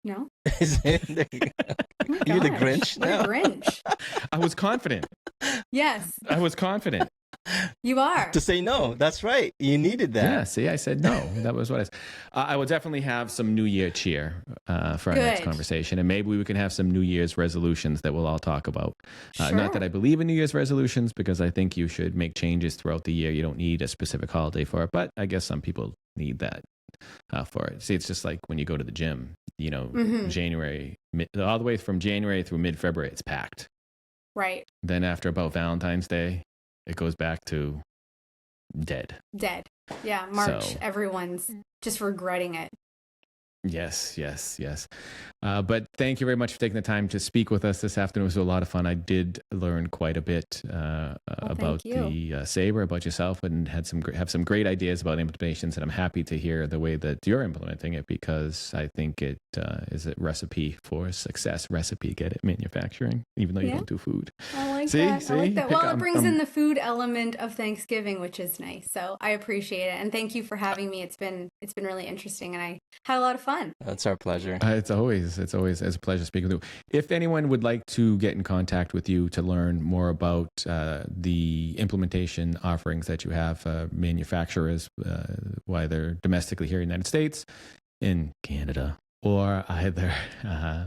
No? You're the Grinch now? What a Grinch. I was confident. Yes. I was confident. You are. To say no. That's right. You needed that. Yeah, see, I said no. That was what I said. I will definitely have some New Year cheer for our next conversation. And maybe we can have some New Year's resolutions that we'll all talk about. Sure. Not that I believe in New Year's resolutions, because I think you should make changes throughout the year. You don't need a specific holiday for it. But I guess some people need that for it. See, it's just like when you go to the gym, January, all the way from January through mid-February, it's packed. Right. Then after about Valentine's Day, it goes back to dead. Yeah, March. So, everyone's just regretting it. Yes. But thank you very much for taking the time to speak with us this afternoon. It was a lot of fun. I did learn quite a bit about the Sabre, about yourself, and have some great ideas about implementations. And I'm happy to hear the way that you're implementing it, because I think it is a recipe for success. Get it? Manufacturing, even though you don't do food. I like that. I like that. Well, it brings in the food element of Thanksgiving, which is nice. So I appreciate it, and thank you for having me. It's been really interesting, and I had a lot of fun. That's our pleasure. It's always a pleasure speaking with you. If anyone would like to get in contact with you to learn more about the implementation offerings that you have, manufacturers, whether domestically here in the United States, in Canada, or either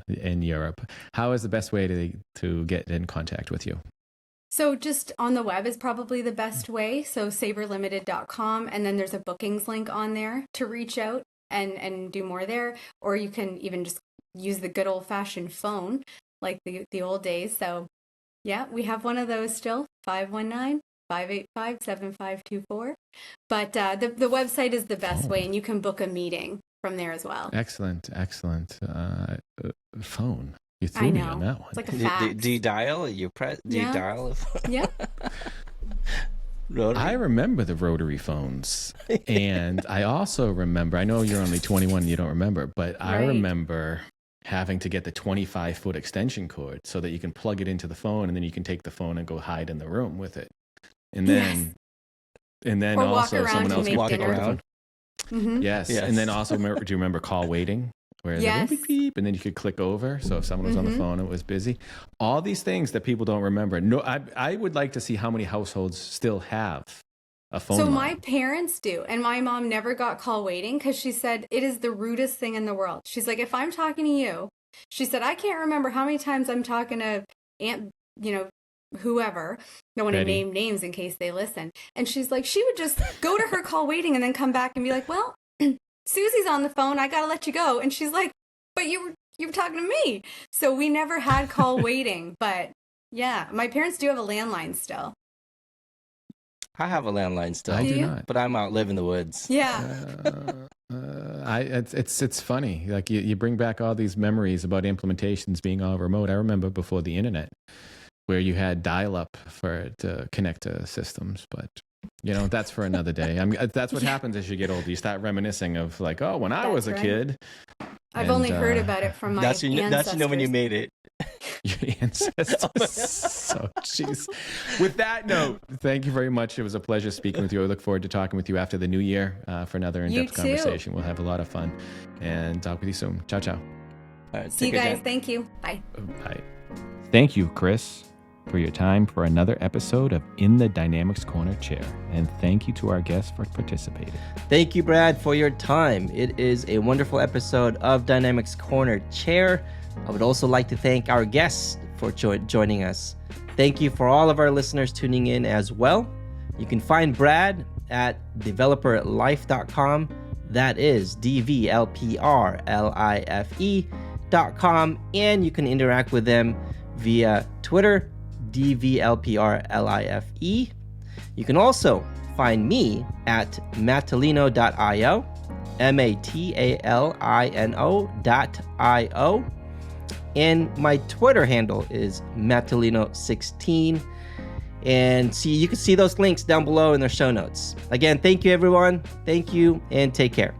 in Europe, how is the best way to get in contact with you? So just on the web is probably the best way. So sabrelimited.com, and then there's a bookings link on there to reach out and do more there. Or you can even just use the good old fashioned phone like the old days. So yeah, we have one of those still, 519-585-7524. But the website is the best way, and you can book a meeting from there as well. Excellent. Phone. You threw me on that one. It's like a fax. Do you dial? Do you dial? Yeah. Rotary. I remember the rotary phones. And I also remember, I know you're only 21 and you don't remember, but I remember having to get the 25-foot extension cord so that you can plug it into the phone, and then you can take the phone and go hide in the room with it. And then or also someone else walk pick up the phone. Mm-hmm. Yes. And then also, do you remember call waiting? Where they go beep, beep, and then you could click over. So if someone was on the phone, it was busy. All these things that people don't remember. No, I would like to see how many households still have a phone line. My parents do, and my mom never got call waiting because she said it is the rudest thing in the world. She's like, if I'm talking to you, she said, I can't remember how many times I'm talking to Aunt, whoever. Don't want to name names in case they listen. And she's like, she would just go to her call waiting and then come back and be like, well, Susie's on the phone. I got to let you go. And she's like, but you were talking to me. So we never had call waiting. But yeah, my parents do have a landline still. I have a landline still. I do not. But I'm out living in the woods. Yeah. It's funny. Like you bring back all these memories about implementations being all remote. I remember before the internet, where you had dial-up to connect to systems, but that's for another day. That's what happens as you get older. You start reminiscing of like, oh, when I was a kid. I've only heard about it from my ancestors. That's when you made it. Your ancestors. So, jeez. With that note, thank you very much. It was a pleasure speaking with you. I look forward to talking with you after the new year for another in-depth conversation. We'll have a lot of fun, and talk with you soon. Ciao, ciao. All right, see you guys. Thank you. Bye. Bye. Thank you, Chris, for your time for another episode of In the Dynamics Corner Chair. And thank you to our guests for participating. Thank you, Brad, for your time. It is a wonderful episode of Dynamics Corner Chair. I would also like to thank our guests for joining us. Thank you for all of our listeners tuning in as well. You can find Brad at developerlife.com. That is DVLPRLIFE.com. And you can interact with them via Twitter, DVLPRLIFE. You can also find me at matalino.io, MATALINO.io. And my Twitter handle is matalino16. And you can see those links down below in the show notes. Again, thank you, everyone. Thank you, and take care.